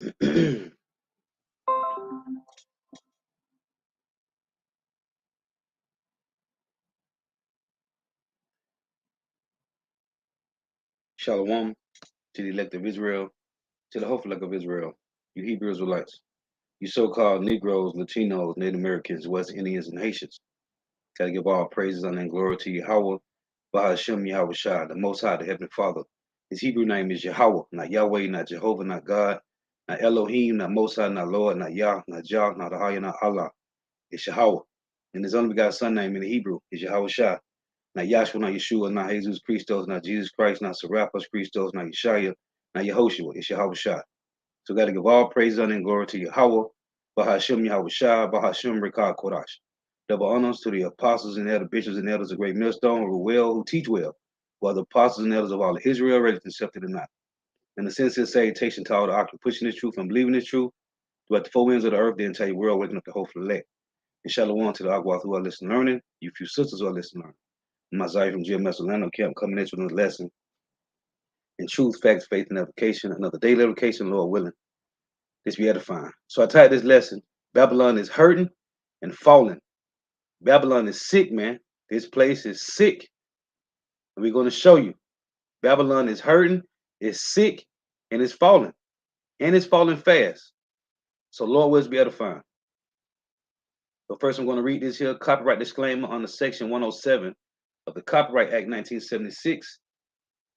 Shalom to the elect of Israel, to the hopeful elect of Israel, you Hebrew Israelites, you so-called Negroes, Latinos, Native Americans, West Indians, and Haitians. Gotta give all praises, honor, and glory to Yahweh, Bahashem Yahweh Shai, the Most High, the Heavenly Father. His Hebrew name is Yahweh, not Yahweh, not Jehovah, not God, not Elohim, not Most High, not Lord, not Yah, not Jah, not Ahaya, not Allah. It's Yahweh. And his only begotten son name in the Hebrew is Yahweh Shai. Not Yahshua, not Yeshua, not Jesus Christos, not Jesus Christ, not Serapis Christos, not Yeshaya, not Yehoshua. It's Yahweh Shai. So we got to give all praise, honor, and glory to Yahweh, Bahashem Yahweh Shai, Bahashem Rekah Kodash. Double honors to the apostles and elder bishops and elders of Great Millstone who teach well, while the apostles and elders of all of Israel, ready to accept it or not. And the sincere salutation to all the occupants pushing this truth and believing this truth throughout the four winds of the earth, the entire world, waking up the hopeful elect. And shalom to the Agwath who are listening learning, you few sisters who are listening learning. Mazai from GMS Orlando Camp coming into another lesson in truth, facts, faith, and application, another daily application, Lord willing. This be edifying. So I titled this lesson, Babylon is hurting and falling. Babylon is sick, man. This place is sick. And we're going to show you. Babylon is hurting, it's sick, and it's falling. And it's falling fast. So Lord wills be edifying. So first I'm going to read this here copyright disclaimer under section 107 of the Copyright Act 1976.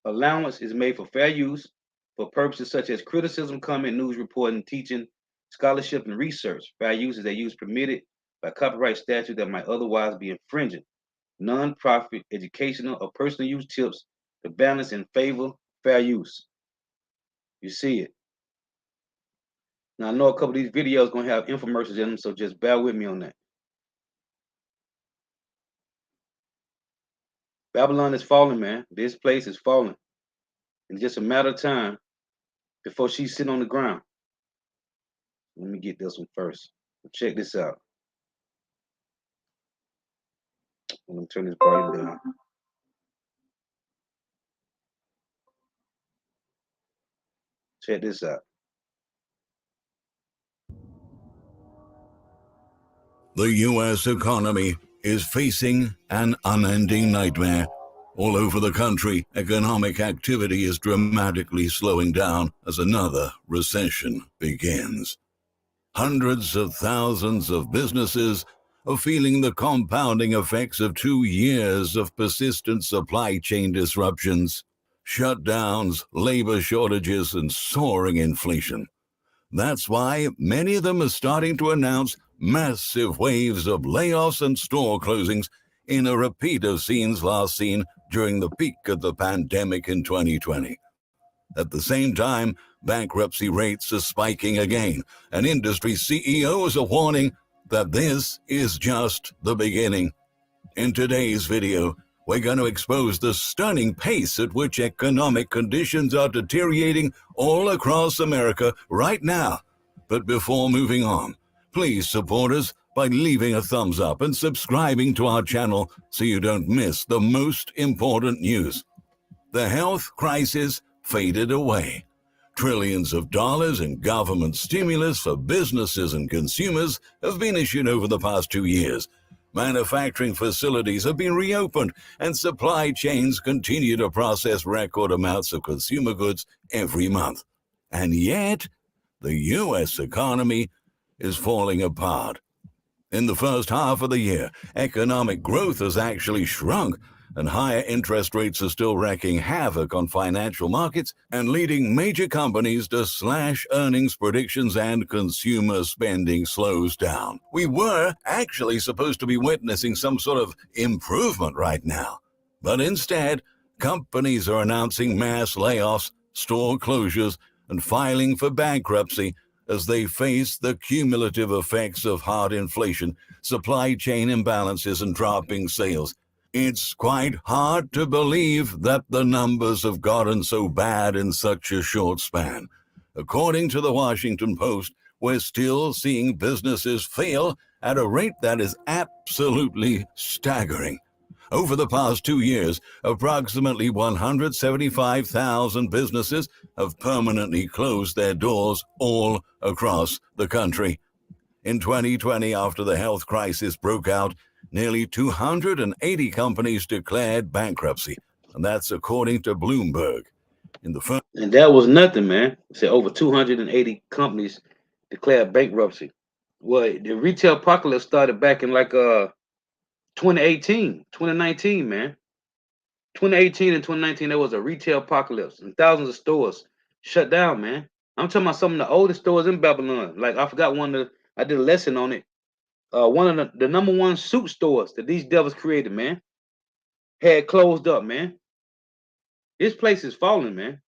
Allowance is made for fair use for purposes such as criticism, comment, news reporting, teaching, scholarship, and research. Fair use is a use permitted by copyright statute that might otherwise be infringing. Non-profit, educational, or personal use tips to balance in favor of fair use. You see it. Now I know a couple of these videos going to have infomercials in them, so just bear with me on that. Babylon is falling, man. This place is falling. It's just a matter of time before she's sitting on the ground. Let me get this one first. Check this out. Let me turn this volume down. Check this out. The U.S. economy is facing an unending nightmare. All over the country, economic activity is dramatically slowing down as another recession begins. Hundreds of thousands of businesses are feeling the compounding effects of 2 years of persistent supply chain disruptions, shutdowns, labor shortages, and soaring inflation. That's why many of them are starting to announce massive waves of layoffs and store closings in a repeat of scenes last seen during the peak of the pandemic in 2020. At the same time, bankruptcy rates are spiking again, and industry CEOs are warning that this is just the beginning. In today's video, we're going to expose the stunning pace at which economic conditions are deteriorating all across America right now. But before moving on, please support us by leaving a thumbs up and subscribing to our channel so you don't miss the most important news. The health crisis faded away. Trillions of dollars in government stimulus for businesses and consumers have been issued over the past 2 years. Manufacturing facilities have been reopened, and supply chains continue to process record amounts of consumer goods every month. And yet, the U.S. economy is falling apart. In the first half of the year, economic growth has actually shrunk, and higher interest rates are still wreaking havoc on financial markets and leading major companies to slash earnings predictions, and consumer spending slows down. We were actually supposed to be witnessing some sort of improvement right now, but instead, companies are announcing mass layoffs, store closures, and filing for bankruptcy as they face the cumulative effects of hard inflation, supply chain imbalances, and dropping sales. It's quite hard to believe that the numbers have gotten so bad in such a short span. According to the Washington Post, we're still seeing businesses fail at a rate that is absolutely staggering. Over the past 2 years, approximately 175,000 businesses have permanently closed their doors all across the country. In 2020, after the health crisis broke out, nearly 280 companies declared bankruptcy, and that's according to Bloomberg. And that was nothing, man. Said over 280 companies declared bankruptcy. Well, the retail apocalypse started back in like 2019, man. 2018 and 2019, there was a retail apocalypse and thousands of stores shut down, man. I'm talking about some of the oldest stores in Babylon. Like I forgot I did a lesson on it. One of the number one suit stores that these devils created, man, had closed up, man. This place is falling, man.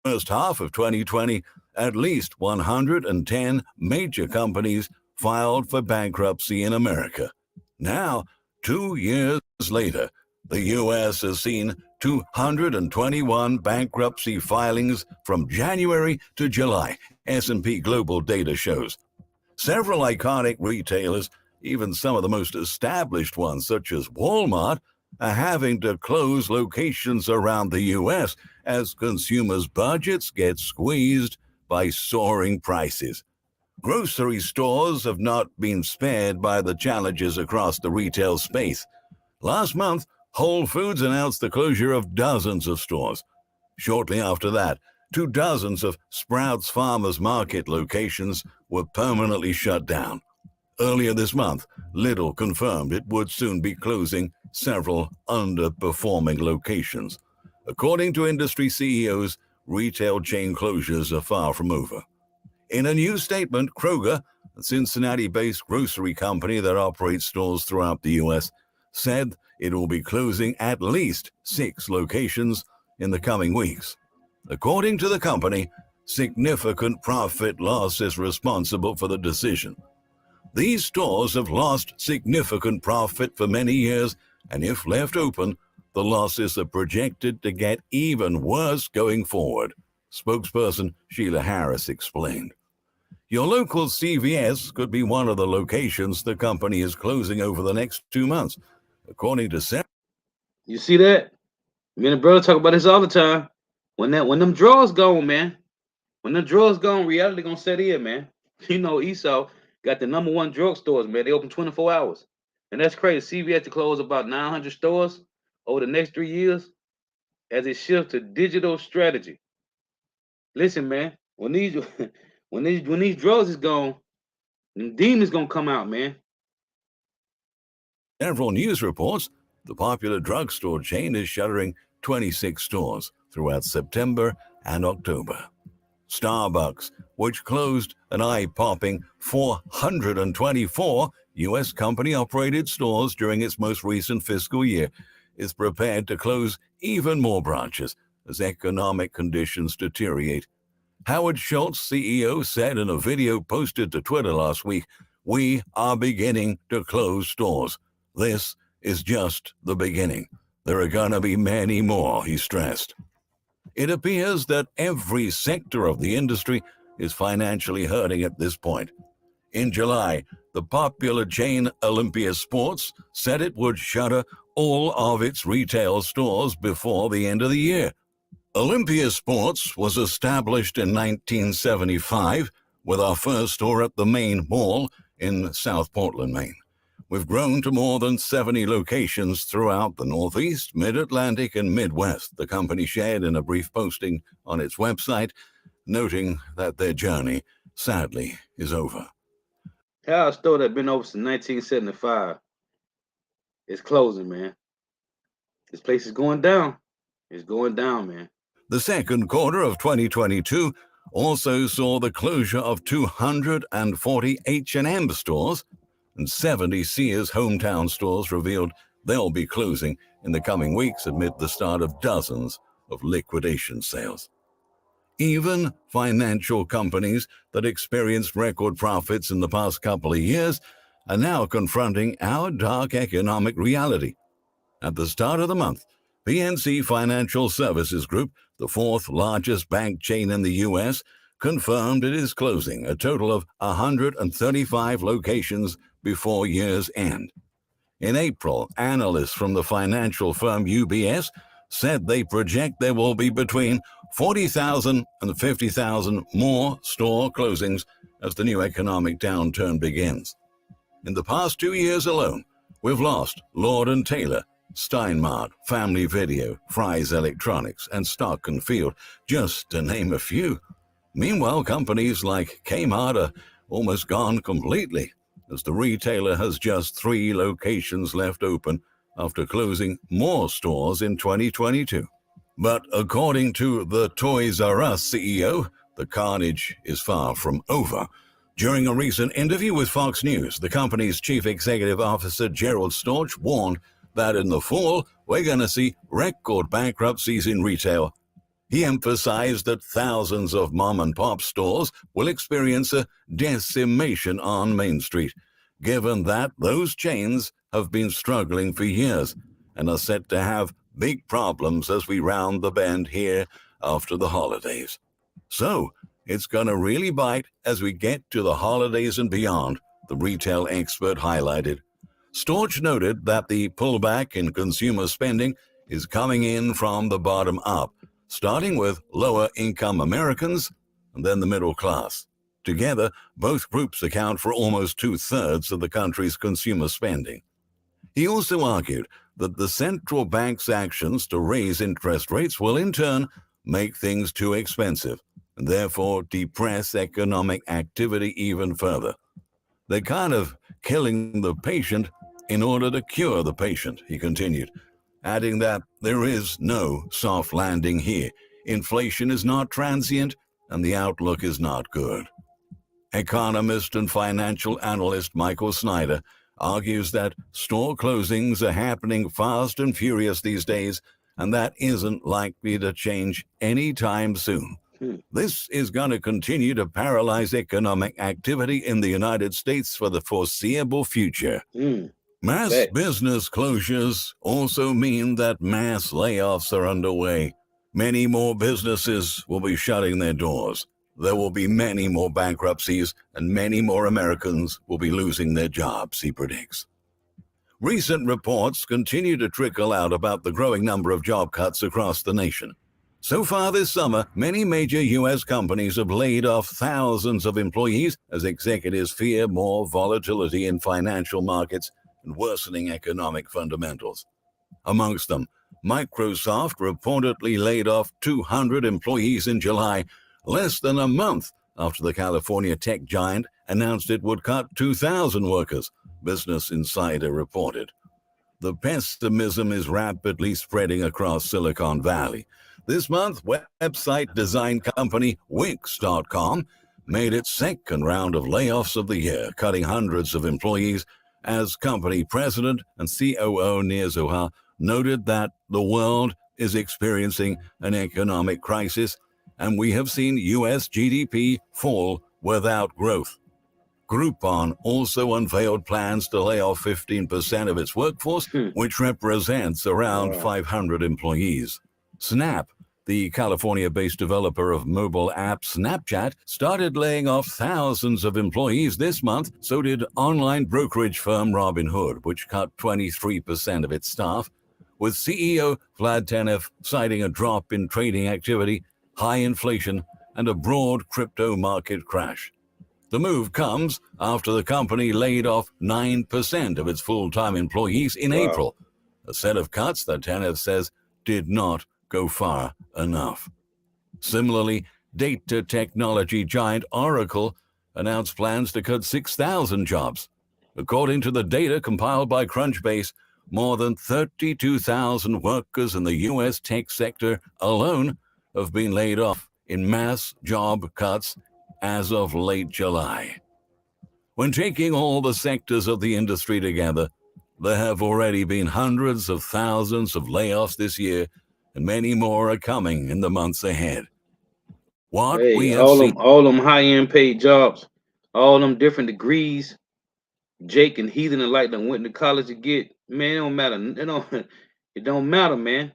First half of 2020, at least 110 major companies filed for bankruptcy in America. Now, 2 years later, the U.S. has seen 221 bankruptcy filings from January to July, S&P Global data shows. Several iconic retailers, even some of the most established ones such as Walmart, are having to close locations around the U.S. as consumers' budgets get squeezed by soaring prices. Grocery stores have not been spared by the challenges across the retail space. Last month, Whole Foods announced the closure of dozens of stores. Shortly after that, 2 dozens of Sprouts Farmers Market locations were permanently shut down. Earlier this month, Lidl confirmed it would soon be closing several underperforming locations. According to industry CEOs, retail chain closures are far from over. In a new statement, Kroger, a Cincinnati-based grocery company that operates stores throughout the U.S., said it will be closing at least 6 locations in the coming weeks. According to the company, significant profit loss is responsible for the decision. These stores have lost significant profit for many years, and if left open, the losses are projected to get even worse going forward, spokesperson Sheila Harris explained. Your local CVS could be one of the locations the company is closing over the next 2 months, according to Sarah. You see that? Me and the brother talk about this all the time. When them drugs gone, man. When them drugs gone, reality gonna set in, man. You know, Esau got the number one drugstores, man. They open 24 hours. And that's crazy. CVS to close about 900 stores over the next 3 years as it shifts to digital strategy. Listen, man, when these when these drugs is gone, them demons gonna come out, man. Several news reports, the popular drugstore chain is shuttering 26 stores throughout September and October. Starbucks, which closed an eye-popping 424 U.S. company-operated stores during its most recent fiscal year, is prepared to close even more branches as economic conditions deteriorate. Howard Schultz, CEO, said in a video posted to Twitter last week, "We are beginning to close stores. This is just the beginning. There are going to be many more," he stressed. It appears that every sector of the industry is financially hurting at this point. In July, the popular chain Olympia Sports said it would shutter all of its retail stores before the end of the year. Olympia Sports was established in 1975 with our first store at the Main Mall in South Portland, Maine. We've grown to more than 70 locations throughout the Northeast, Mid-Atlantic, and Midwest, the company shared in a brief posting on its website, noting that their journey, sadly, is over. How a store that been open since 1975 is closing, man. This place is going down. It's going down, man. The second quarter of 2022 also saw the closure of 240 H&M stores, and 70 Sears hometown stores revealed they'll be closing in the coming weeks amid the start of dozens of liquidation sales. Even financial companies that experienced record profits in the past couple of years are now confronting our dark economic reality. At the start of the month, PNC Financial Services Group, the 4th largest bank chain in the U.S., confirmed it is closing a total of 135 locations before year's end. In April, analysts from the financial firm UBS said they project there will be between 40,000 and 50,000 more store closings as the new economic downturn begins. In the past 2 years alone, we've lost Lord & Taylor, Steinmart, Family Video, Fry's Electronics, and Stock & Field, just to name a few. Meanwhile, companies like Kmart are almost gone completely, as the retailer has just 3 locations left open after closing more stores in 2022. But according to the Toys R Us CEO, the carnage is far from over. During a recent interview with Fox News, the company's chief executive officer Gerald Storch warned that in the fall, we're going to see record bankruptcies in retail. He emphasized that thousands of mom-and-pop stores will experience a decimation on Main Street, given that those chains have been struggling for years and are set to have big problems as we round the bend here after the holidays. So, it's going to really bite as we get to the holidays and beyond, the retail expert highlighted. Storch noted that the pullback in consumer spending is coming in from the bottom up, starting with lower-income Americans and then the middle class. Together, both groups account for almost 2/3 of the country's consumer spending. He also argued that the central bank's actions to raise interest rates will in turn make things too expensive and therefore depress economic activity even further. They're kind of killing the patient in order to cure the patient, he continued, adding that there is no soft landing here. Inflation is not transient and the outlook is not good. Economist and financial analyst Michael Snyder argues that store closings are happening fast and furious these days, and that isn't likely to change anytime soon. This is going to continue to paralyze economic activity in the United States for the foreseeable future. Mass business closures also mean that mass layoffs are underway. Many more businesses will be shutting their doors. There will be many more bankruptcies, and many more Americans will be losing their jobs, he predicts. Recent reports continue to trickle out about the growing number of job cuts across the nation. So far this summer, many major U.S. companies have laid off thousands of employees as executives fear more volatility in financial markets and worsening economic fundamentals. Amongst them, Microsoft reportedly laid off 200 employees in July, less than a month after the California tech giant announced it would cut 2,000 workers, Business Insider reported. The pessimism is rapidly spreading across Silicon Valley. This month, website design company Wix.com made its second round of layoffs of the year, cutting hundreds of employees, as company president and COO Nir Zohar noted that the world is experiencing an economic crisis, and we have seen U.S. GDP fall without growth. Groupon also unveiled plans to lay off 15% of its workforce, which represents around 500 employees. Snap, the California-based developer of mobile app Snapchat, started laying off thousands of employees this month. So did online brokerage firm Robinhood, which cut 23% of its staff, with CEO Vlad Tenev citing a drop in trading activity, high inflation, and a broad crypto market crash. The move comes after the company laid off 9% of its full-time employees in April, a set of cuts that Tenev says did not go far enough. Similarly, data technology giant Oracle announced plans to cut 6,000 jobs. According to the data compiled by Crunchbase, more than 32,000 workers in the U.S. tech sector alone have been laid off in mass job cuts as of late July. When taking all the sectors of the industry together, there have already been hundreds of thousands of layoffs this year, and many more are coming in the months ahead. What we have seen, all them high-end paid jobs, all them different degrees, Jake and Heathen and like them went to college to get, man, it don't matter. It don't matter, man.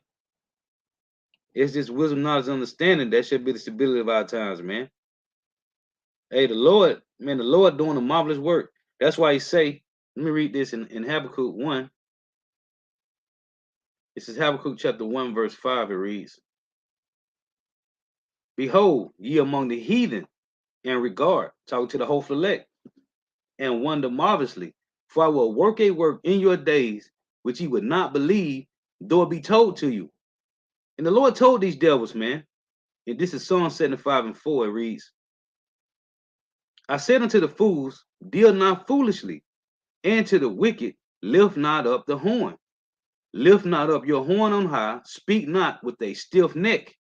It's just wisdom, knowledge, understanding. That should be the stability of our times, man. Hey, the Lord doing a marvelous work. That's why he say, Let me read this in Habakkuk 1. This is Habakkuk chapter 1, verse 5. It reads, Behold, ye among the heathen, and regard, talking to the hopeful elect, and wonder marvelously. For I will work a work in your days, which ye would not believe, though it be told to you. And the Lord told these devils, man, and this is Psalm 75 and 4, it reads, I said unto the fools, deal not foolishly, and to the wicked, lift not up the horn. Lift not up your horn on high, speak not with a stiff neck.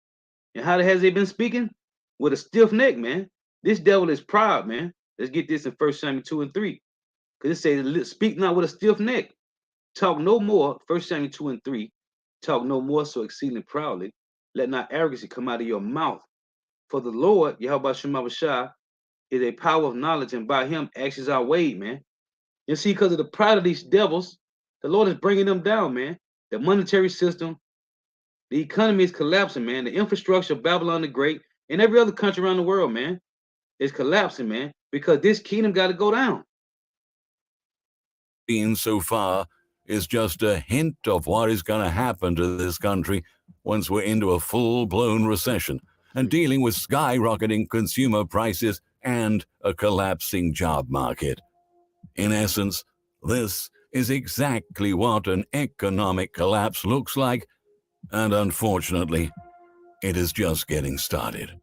And how has they been speaking? With a stiff neck, man. This devil is proud, man. Let's get this in 1 Samuel 2 and 3. Because it says, speak not with a stiff neck. Talk no more, 1 Samuel 2 and 3. Talk no more so exceedingly proudly. Let not arrogancy come out of your mouth. For the Lord, Yahweh Shema Bashah, is a power of knowledge, and by him actions are weighed, man. You see, because of the pride of these devils, the Lord is bringing them down, man. The monetary system, the economy is collapsing, man. The infrastructure of Babylon the Great and every other country around the world, man, is collapsing, man, because this kingdom got to go down. So far is just a hint of what is going to happen to this country once we're into a full-blown recession and dealing with skyrocketing consumer prices and a collapsing job market. In essence, this is exactly what an economic collapse looks like, and unfortunately, it is just getting started.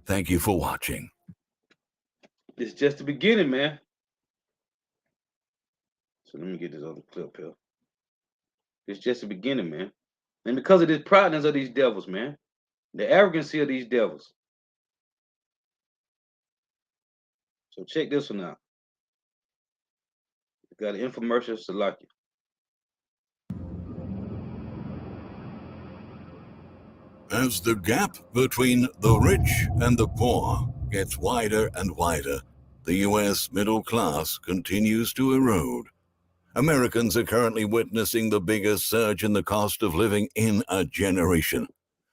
Thank you for watching. It's just the beginning, man. So let me get this other clip here. It's just the beginning, man. And because of this proudness of these devils, man, the arrogancy of these devils. So check this one out. We got an infomercial to like it. As the gap between the rich and the poor gets wider and wider, the U.S. middle class continues to erode. Americans are currently witnessing the biggest surge in the cost of living in a generation.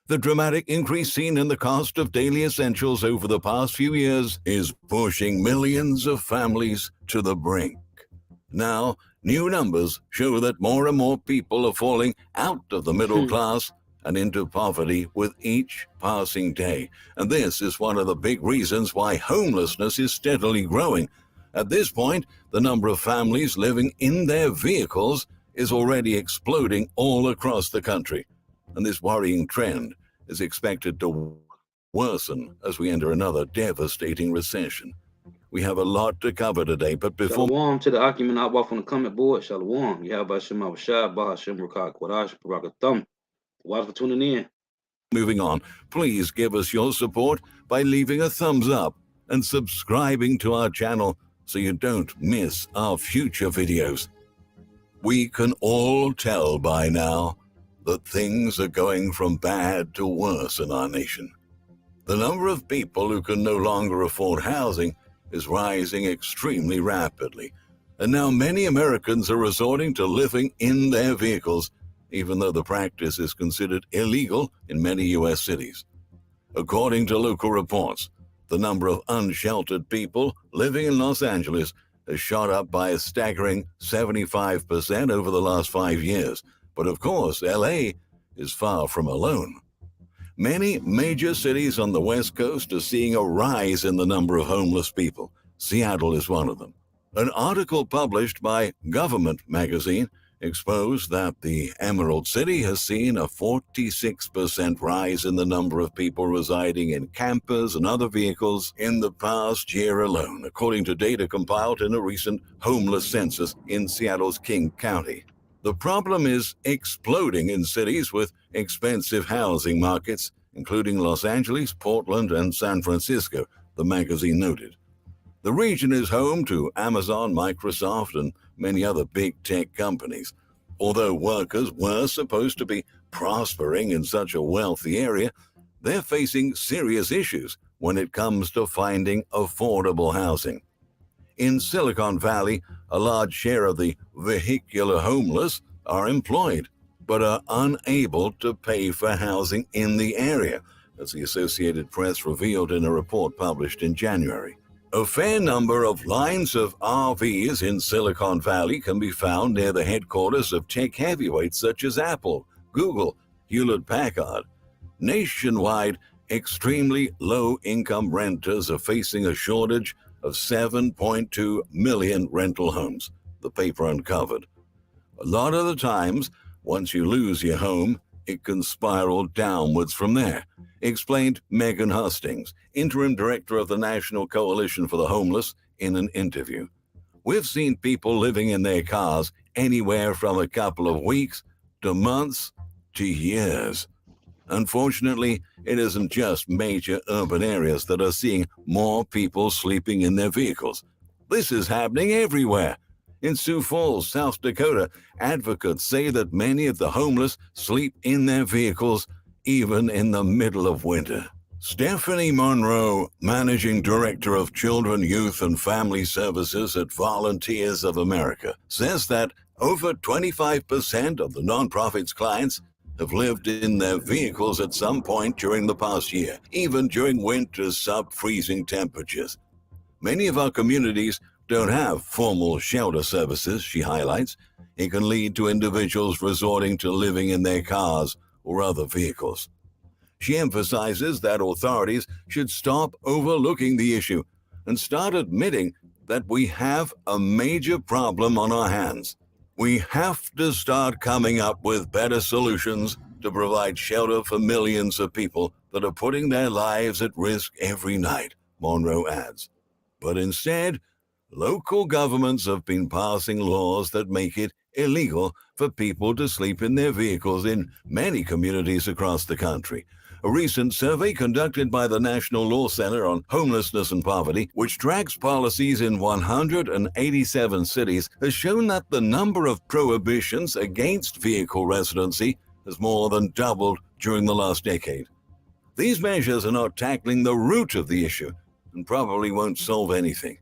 The dramatic increase seen in the cost of daily essentials over the past few years is pushing millions of families to the brink. Now, new numbers show that more and more people are falling out of the middle class and into poverty with each passing day. And this is one of the big reasons why homelessness is steadily growing. At this point, the number of families living in their vehicles is already exploding all across the country. And this worrying trend is expected to worsen as we enter another devastating recession. We have a lot to cover today, but before... Shalom to the Akim and Abba on the comment board. Shalom. Yahweh Shema Bashah, Baha Shem Rakak Quadash, Barakathum. Watch for tuning in. Moving on, please give us your support by leaving a thumbs up and subscribing to our channel so you don't miss our future videos. We can all tell by now that things are going from bad to worse in our nation. The number of people who can no longer afford housing is rising extremely rapidly, and now many Americans are resorting to living in their vehicles, even though the practice is considered illegal in many U.S. cities. According to local reports, the number of unsheltered people living in Los Angeles has shot up by a staggering 75% over the last 5 years. But of course, LA is far from alone. Many major cities on the West Coast are seeing a rise in the number of homeless people. Seattle is one of them. An article published by Government magazine exposed that the Emerald City has seen a 46% rise in the number of people residing in campers and other vehicles in the past year alone, according to data compiled in a recent homeless census in Seattle's King County. The problem is exploding in cities with expensive housing markets, including Los Angeles, Portland, and San Francisco, the magazine noted. The region is home to Amazon, Microsoft, and many other big tech companies. Although workers were supposed to be prospering in such a wealthy area, they're facing serious issues when it comes to finding affordable housing. In Silicon Valley, a large share of the vehicular homeless are employed, but are unable to pay for housing in the area, as the Associated Press revealed in a report published in January. A fair number of lines of RVs in Silicon Valley can be found near the headquarters of tech heavyweights such as Apple, Google, Hewlett-Packard. Nationwide, extremely low-income renters are facing a shortage of 7.2 million rental homes, the paper uncovered. A lot of the times, once you lose your home, it can spiral downwards from there, explained Megan Hustings, interim director of the National Coalition for the Homeless, in an interview. We've seen people living in their cars anywhere from a couple of weeks to months to years. Unfortunately, it isn't just major urban areas that are seeing more people sleeping in their vehicles. This is happening everywhere. In Sioux Falls, South Dakota, advocates say that many of the homeless sleep in their vehicles even in the middle of winter. Stephanie Monroe, Managing Director of Children, Youth and Family Services at Volunteers of America, says that over 25% of the nonprofit's clients have lived in their vehicles at some point during the past year, even during winter's sub-freezing temperatures. Many of our communities don't have formal shelter services, she highlights. It can lead to individuals resorting to living in their cars or other vehicles. She emphasizes that authorities should stop overlooking the issue and start admitting that we have a major problem on our hands. We have to start coming up with better solutions to provide shelter for millions of people that are putting their lives at risk every night, Monroe adds. But instead, local governments have been passing laws that make it illegal for people to sleep in their vehicles in many communities across the country. A recent survey conducted by the National Law Center on Homelessness and Poverty, which tracks policies in 187 cities, has shown that the number of prohibitions against vehicle residency has more than doubled during the last decade. These measures are not tackling the root of the issue and probably won't solve anything.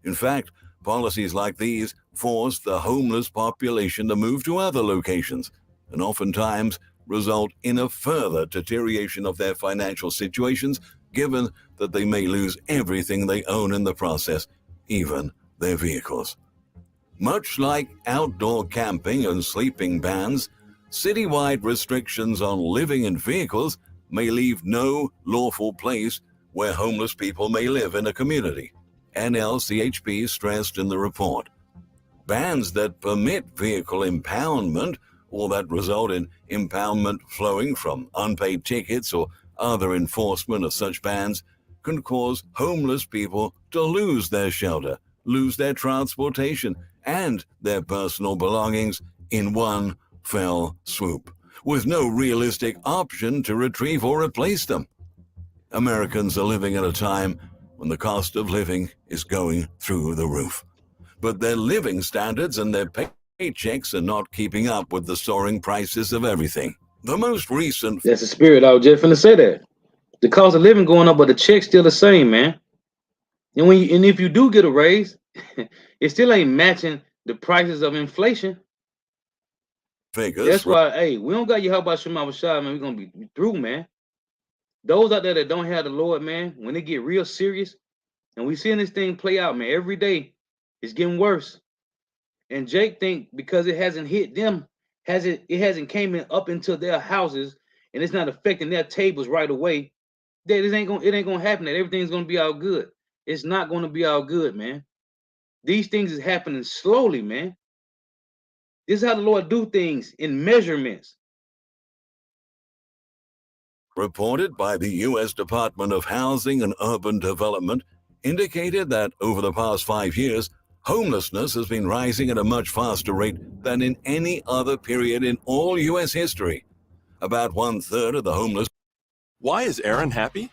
In fact, policies like these force the homeless population to move to other locations and oftentimes result in a further deterioration of their financial situations, given that they may lose everything they own in the process, even their vehicles. Much like outdoor camping and sleeping bans, citywide restrictions on living in vehicles may leave no lawful place where homeless people may live in a community, NLCHP stressed in the report. Bans that permit vehicle impoundment or that result in impoundment flowing from unpaid tickets or other enforcement of such bans can cause homeless people to lose their shelter, lose their transportation, and their personal belongings in one fell swoop, with no realistic option to retrieve or replace them. Americans are living at a time when the cost of living is going through the roof, but their living standards and their paychecks are not keeping up with the soaring prices of everything. The most recent... That's the spirit. I was just finna say that. The cost of living going up, but the check's still the same, man. And if you do get a raise, it still ain't matching the prices of inflation. Figures. That's why, hey, we don't got your help by Shema Bashar, man. We're gonna be through, man. Those out there that don't have the Lord, man, when they get real serious, and we seeing this thing play out, man, every day, it's getting worse. And Jake think because it hasn't hit them, it hasn't came in up into their houses, and it's not affecting their tables right away, that it ain't gonna happen, that everything's gonna be all good. It's not gonna be all good, man. These things is happening slowly, man. This is how the Lord do things in measurements. Reported by the U.S. Department of Housing and Urban Development, indicated that over the past 5 years, homelessness has been rising at a much faster rate than in any other period in all U.S. history. About 1/3 of the homeless... Why is Aaron happy?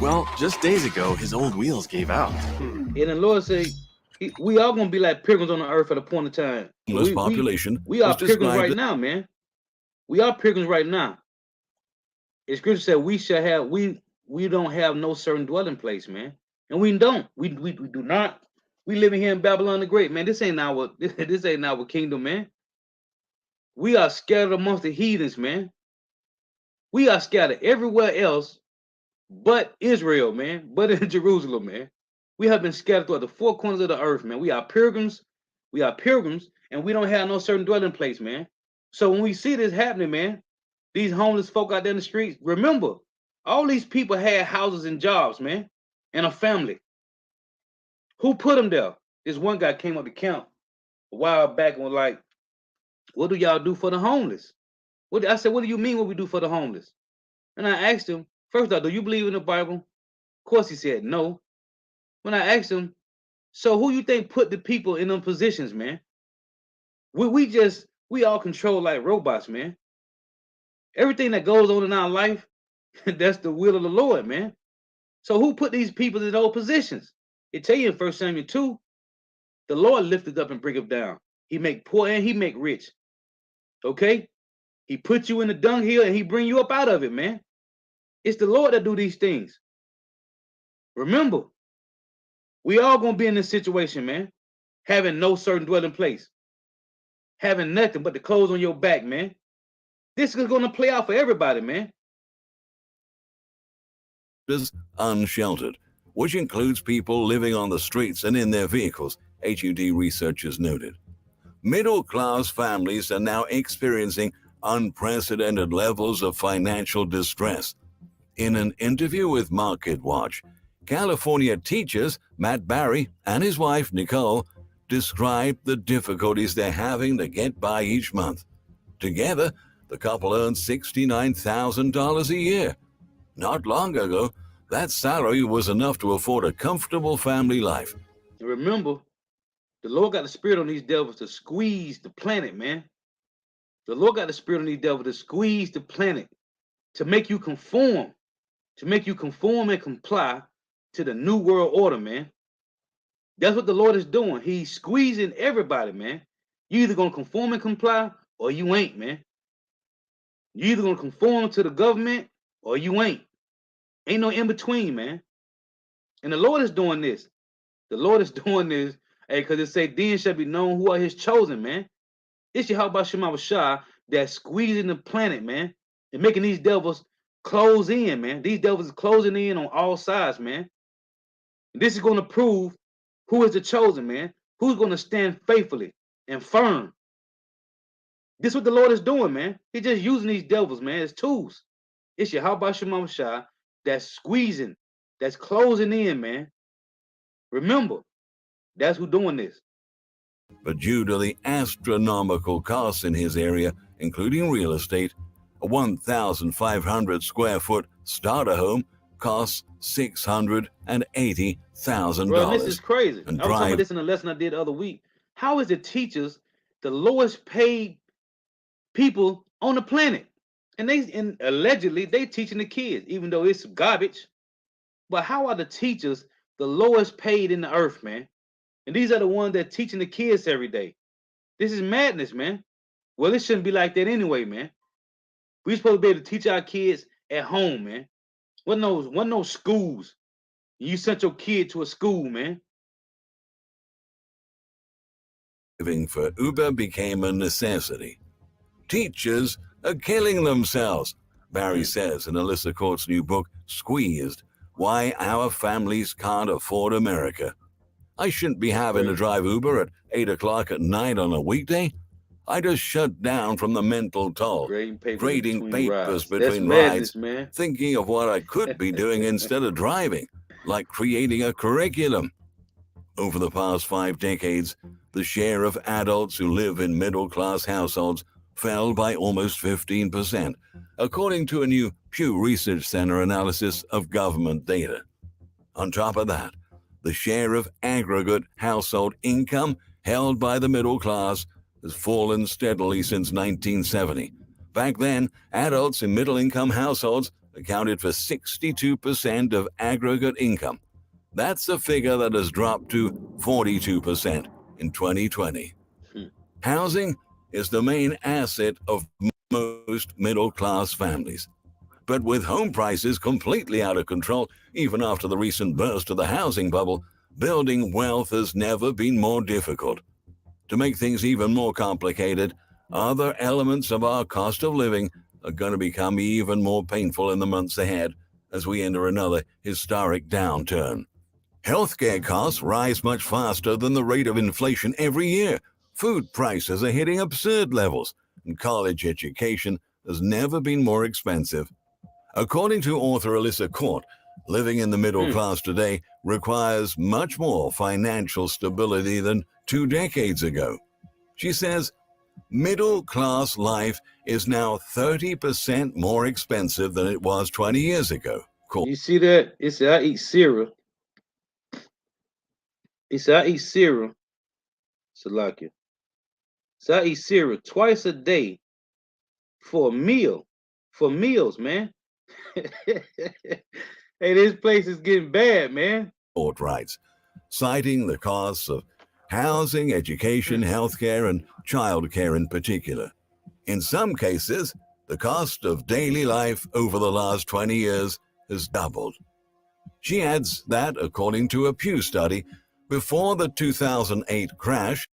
Well, just days ago, his old wheels gave out. And the Lord said, we all gonna be like pilgrims on the earth at a point in time. We are pilgrims right now, man. We are pilgrims right now. The scripture said we don't have no certain dwelling place, man. And we don't. We do not. We living here in Babylon the Great, man. This ain't our kingdom, man. We are scattered amongst the heathens, man. We are scattered everywhere else but Israel, man. But in Jerusalem, man. We have been scattered throughout the four corners of the earth, man. We are pilgrims. We are pilgrims, and we don't have no certain dwelling place, man. So when we see this happening, man, these homeless folk out there in the streets, remember, all these people had houses and jobs, man, and a family. Who put them there? This one guy came up to camp a while back and was like, "What do y'all do for the homeless?" I said, "What do you mean what we do for the homeless?" And I asked him, first off, "Do you believe in the Bible?" Of course, he said no. When I asked him, "So who you think put the people in them positions, man?" We all control like robots, man. Everything that goes on in our life, that's the will of the Lord, man. So who put these people in those positions? It tell you in 1 Samuel 2, the Lord lifted up and bring them down. He make poor and he make rich. Okay? He put you in the dunghill and he bring you up out of it, man. It's the Lord that do these things. Remember, we all gonna be in this situation, man. Having no certain dwelling place. Having nothing but the clothes on your back, man. This is gonna play out for everybody, man. Is unsheltered, which includes people living on the streets and in their vehicles, HUD researchers noted. Middle-class families are now experiencing unprecedented levels of financial distress. In an interview with MarketWatch, California teachers Matt Barry and his wife Nicole described the difficulties they're having to get by each month. Together, the couple earned $69,000 a year. Not long ago, that salary was enough to afford a comfortable family life. And remember, the Lord got the spirit on these devils to squeeze the planet, man. The Lord got the spirit on these devils to squeeze the planet, to make you conform and comply to the new world order, man. That's what the Lord is doing. He's squeezing everybody, man. You either gonna conform and comply or you ain't, man. You either gonna conform to the government or you ain't. Ain't no in between, man. And the Lord is doing this. The Lord is doing this, hey, because it say, then shall be known who are his chosen, man. It's Yahweh Shema Shah that's squeezing the planet, man, and making these devils close in, man. These devils are closing in on all sides, man. And this is going to prove who is the chosen, man. Who's going to stand faithfully and firm. This is what the Lord is doing, man. He's just using these devils, man, as tools. It's Yahweh Shema Shah that's squeezing, that's closing in, man. Remember, that's who's doing this. But due to the astronomical costs in his area, including real estate, a 1,500 square foot starter home costs $680,000. Bro, this is crazy. I was talking about this in a lesson I did the other week. How is the teachers the lowest paid people on the planet? And allegedly they teaching the kids, even though it's garbage. But how are the teachers the lowest paid in the earth, man? And these are the ones that teaching the kids every day. This is madness, man. Well, it shouldn't be like that anyway, man. We're supposed to be able to teach our kids at home, man. What no schools. You sent your kid to a school, man. Living for Uber became a necessity. Teachers are killing themselves, Barry says in Alyssa Court's new book, Squeezed, Why Our Families Can't Afford America. I shouldn't be having to drive Uber at 8 o'clock at night on a weekday. I just shut down from the mental toll, grading papers between rides, man. Thinking of what I could be doing instead of driving, like creating a curriculum. Over the past 5 decades, the share of adults who live in middle-class households fell by almost 15%, according to a new Pew Research Center analysis of government data. On top of that, the share of aggregate household income held by the middle class has fallen steadily since 1970. Back then, adults in middle-income households accounted for 62% of aggregate income. That's a figure that has dropped to 42% in 2020. Housing is the main asset of most middle-class families. But with home prices completely out of control, even after the recent burst of the housing bubble, building wealth has never been more difficult. To make things even more complicated, other elements of our cost of living are going to become even more painful in the months ahead as we enter another historic downturn. Healthcare costs rise much faster than the rate of inflation every year. Food prices are hitting absurd levels, and college education has never been more expensive. According to author Alyssa Court, living in the middle class today requires much more financial stability than 2 decades ago. She says, middle class life is now 30% more expensive than it was 20 years ago. Cool. You see that? It said I eat cereal. It said I eat cereal. Salakia. So I eat cereal twice a day for a meal. For meals, man. Hey, this place is getting bad, man. Court writes, citing the costs of housing, education, healthcare, and childcare in particular. In some cases, the cost of daily life over the last 20 years has doubled. She adds that, according to a Pew study, before the 2008 crash,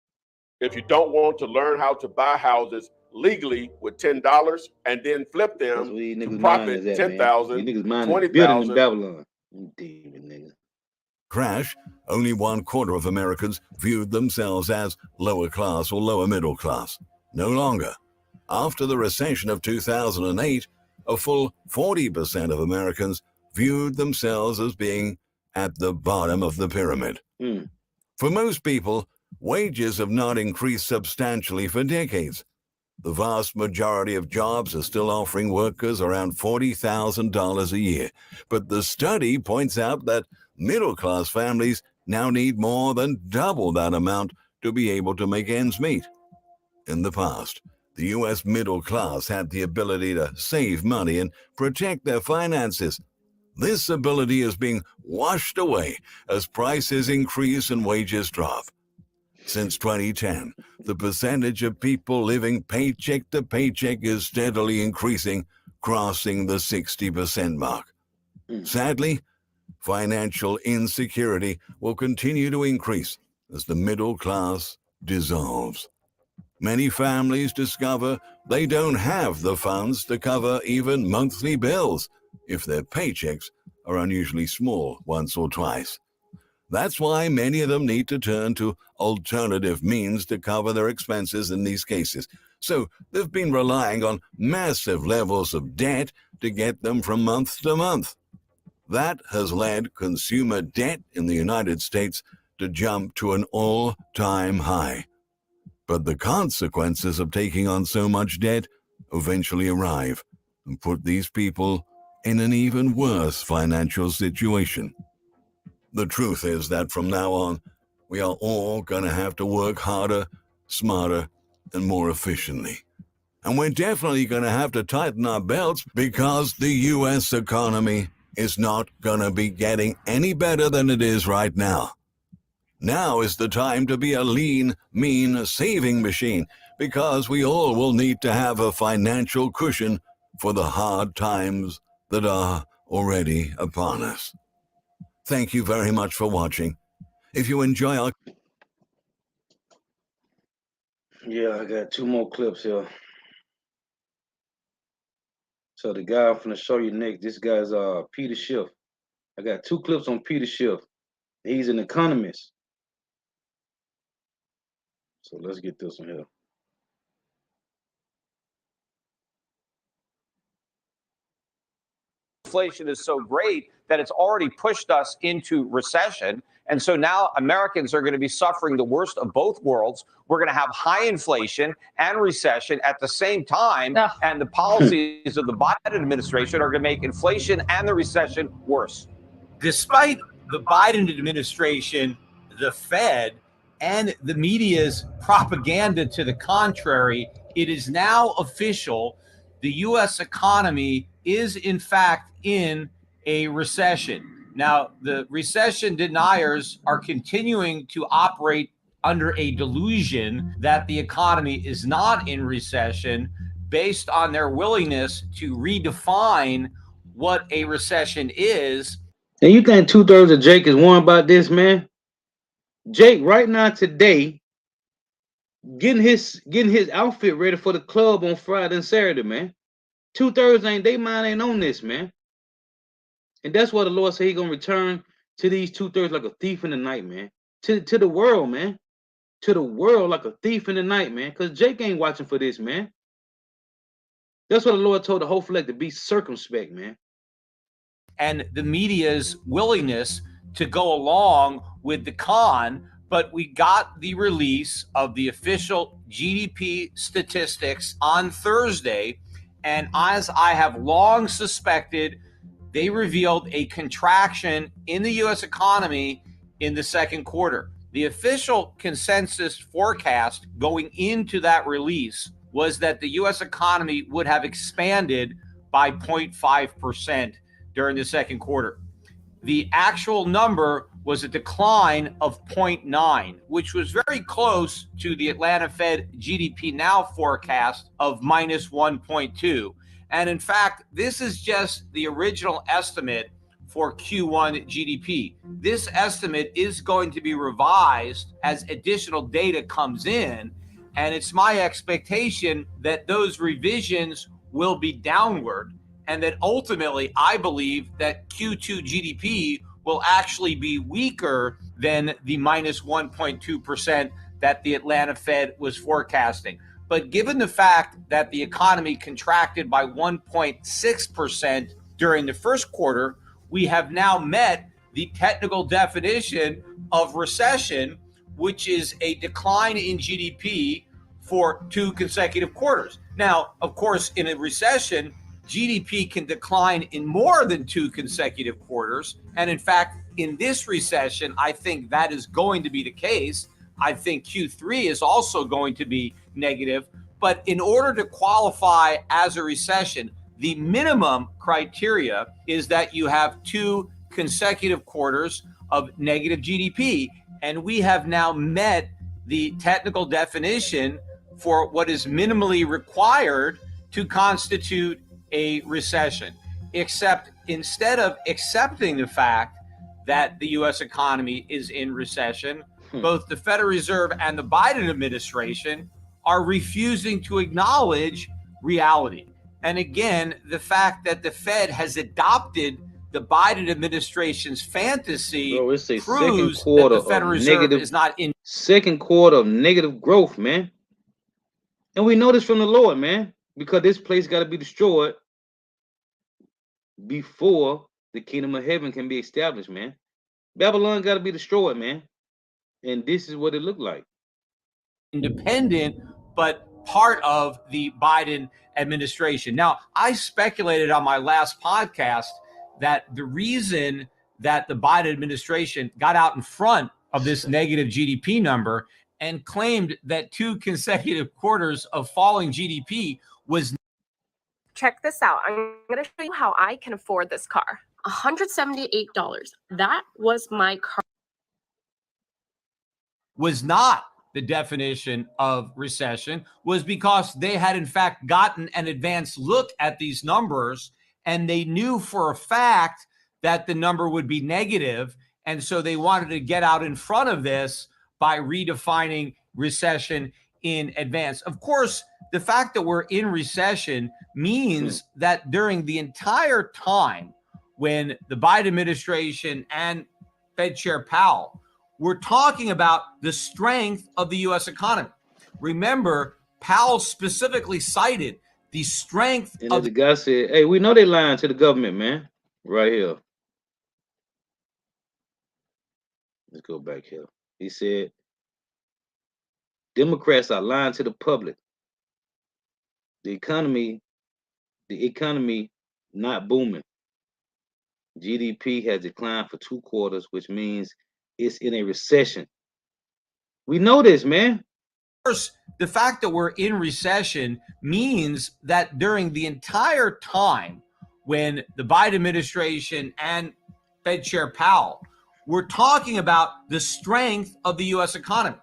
if you don't want to learn how to buy houses legally with $10 and then flip them to profit $10,000, $20,000. Babylon. Demon nigga. Crash, only 1/4 of Americans viewed themselves as lower class or lower middle class. No longer. After the recession of 2008, a full 40% of Americans viewed themselves as being at the bottom of the pyramid. For most people, wages have not increased substantially for decades. The vast majority of jobs are still offering workers around $40,000 a year, but the study points out that middle-class families now need more than double that amount to be able to make ends meet. In the past, the U.S. middle class had the ability to save money and protect their finances. This ability is being washed away as prices increase and wages drop. Since 2010, the percentage of people living paycheck to paycheck is steadily increasing, crossing the 60% mark. Sadly, financial insecurity will continue to increase as the middle class dissolves. Many families discover they don't have the funds to cover even monthly bills if their paychecks are unusually small once or twice. That's why many of them need to turn to alternative means to cover their expenses in these cases. So they've been relying on massive levels of debt to get them from month to month. That has led consumer debt in the United States to jump to an all-time high. But the consequences of taking on so much debt eventually arrive and put these people in an even worse financial situation. The truth is that from now on, we are all going to have to work harder, smarter, and more efficiently. And we're definitely going to have to tighten our belts because the U.S. economy is not going to be getting any better than it is right now. Now is the time to be a lean, mean saving machine because we all will need to have a financial cushion for the hard times that are already upon us. Thank you very much for watching. If you enjoy our... Yeah, I got 2 more clips here. So the guy I'm going to show you next, this guy's Peter Schiff. I got 2 clips on Peter Schiff. He's an economist. So let's get this one here. Inflation is so great that it's already pushed us into recession. And so now Americans are going to be suffering the worst of both worlds. We're going to have high inflation and recession at the same time. And the policies of the Biden administration are going to make inflation and the recession worse. Despite the Biden administration, the Fed, and the media's propaganda to the contrary, it is now official. The U.S. economy is, in fact, in a recession. Now, the recession deniers are continuing to operate under a delusion that the economy is not in recession based on their willingness to redefine what a recession is. And you think 2/3 of Jake is warned about this, man? Jake, right now, today, getting his outfit ready for the club on Friday and Saturday, man. 2/3 ain't, they mind ain't on this, man. And that's what the Lord said he gonna return to these 2/3 like a thief in the night, man. To the world, man. To the world like a thief in the night, man. Because Jake ain't watching for this, man. That's what the Lord told the whole flag to be circumspect, man. And the media's willingness to go along with the con, but we got the release of the official GDP statistics on Thursday. And as I have long suspected, they revealed a contraction in the U.S. economy in the second quarter. The official consensus forecast going into that release was that the U.S. economy would have expanded by 0.5% during the second quarter. The actual number was a decline of 0.9, which was very close to the Atlanta Fed GDP Now forecast of minus 1.2. And in fact, this is just the original estimate for Q1 GDP. This estimate is going to be revised as additional data comes in. And it's my expectation that those revisions will be downward, and that ultimately I believe that Q2 GDP will actually be weaker than the minus 1.2% that the Atlanta Fed was forecasting. But given the fact that the economy contracted by 1.6% during the first quarter, we have now met the technical definition of recession, which is a decline in GDP for 2 consecutive quarters. Now, of course, in a recession, GDP can decline in more than 2 consecutive quarters. And in fact, in this recession, I think that is going to be the case. I think Q3 is also going to be negative. But in order to qualify as a recession, the minimum criteria is that you have 2 consecutive quarters of negative GDP. And we have now met the technical definition for what is minimally required to constitute a recession. Except instead of accepting the fact that the U.S. economy is in recession, both the Federal Reserve and the Biden administration are refusing to acknowledge reality. And again, the fact that the Fed has adopted the Biden administration's fantasy proves that the Federal Reserve is not in. Second quarter of negative growth, man. And we know this from the Lord, man, because this place got to be destroyed before the kingdom of heaven can be established, man. Babylon got to be destroyed, man. And this is what it looked like. Independent, but part of the Biden administration. Now, I speculated on my last podcast that the reason that the Biden administration got out in front of this negative GDP number and claimed that 2 consecutive quarters of falling GDP was. Check this out. I'm going to show you how I can afford this car. $178. That was my car. Was not the definition of recession, was because they had in fact gotten an advanced look at these numbers, and they knew for a fact that the number would be negative. And so they wanted to get out in front of this by redefining recession in advance. Of course, the fact that we're in recession means that during the entire time when the Biden administration and Fed Chair Powell were talking about the strength of the U.S. economy. Remember, Powell specifically cited the strength of the guy said, hey, we know they lying to the government, man. Right here. Let's go back here. He said, Democrats are lying to the public. The economy not booming. GDP has declined for 2 quarters, which means it's in a recession. We know this, man. Of course, the fact that we're in recession means that during the entire time when the Biden administration and Fed Chair Powell were talking about the strength of the U.S. economy.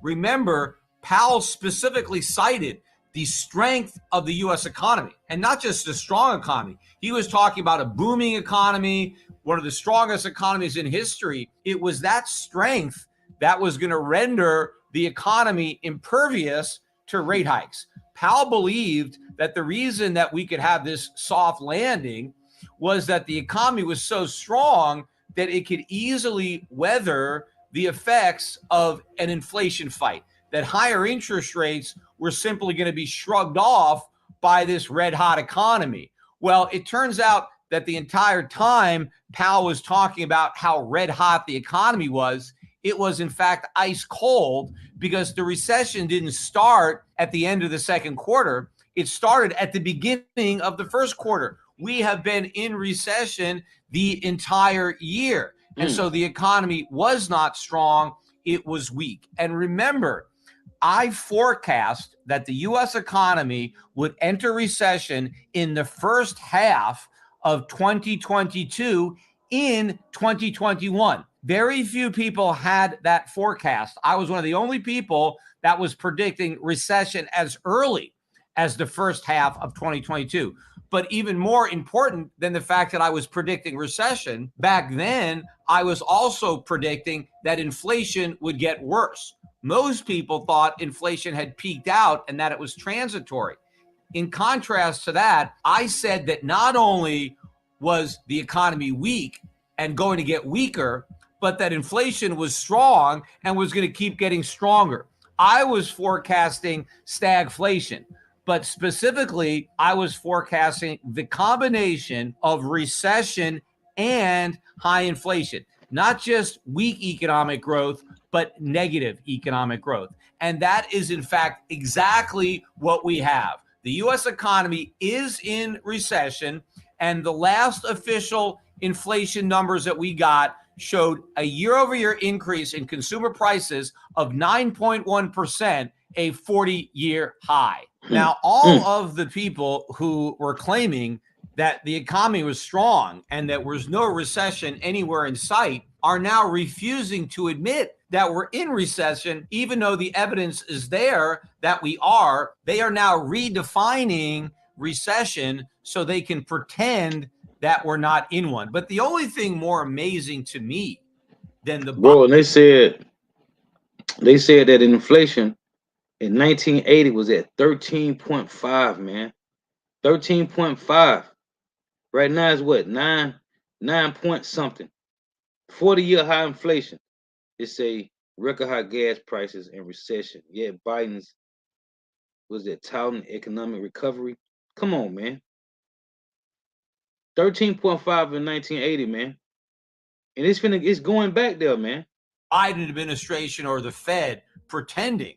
Remember, Powell specifically cited the strength of the U.S. economy, and not just a strong economy. He was talking about a booming economy, one of the strongest economies in history. It was that strength that was going to render the economy impervious to rate hikes. Powell believed that the reason that we could have this soft landing was that the economy was so strong that it could easily weather the effects of an inflation fight, that higher interest rates were simply going to be shrugged off by this red hot economy. Well, it turns out that the entire time Powell was talking about how red hot the economy was, it was in fact ice cold, because the recession didn't start at the end of the second quarter. It started at the beginning of the first quarter. We have been in recession the entire year. And so the economy was not strong. It was weak. And remember, I forecast that the U.S. economy would enter recession in the first half of 2022 in 2021. Very few people had that forecast. I was one of the only people that was predicting recession as early as the first half of 2022. But even more important than the fact that I was predicting recession, back then, I was also predicting that inflation would get worse. Most people thought inflation had peaked out and that it was transitory. In contrast to that, I said that not only was the economy weak and going to get weaker, but that inflation was strong and was going to keep getting stronger. I was forecasting stagflation, but specifically, I was forecasting the combination of recession and high inflation, not just weak economic growth, but negative economic growth. And that is, in fact, exactly what we have. The U.S. economy is in recession, and the last official inflation numbers that we got showed a year-over-year increase in consumer prices of 9.1%, a 40-year high. Now, all of the people who were claiming that the economy was strong and that there was no recession anywhere in sight are now refusing to admit that we're in recession, even though the evidence is there that we are. They are now redefining recession so they can pretend that we're not in one. But the only thing more amazing to me than the and they said that inflation in 1980 was at 13.5, man. 13.5. Right now is what? 9 point something. 40-year high inflation. It's a record high gas prices and recession. Yeah, Biden's was that touting economic recovery. Come on, man. 13.5 in 1980, man. And it's going back there, man. Biden administration or the Fed pretending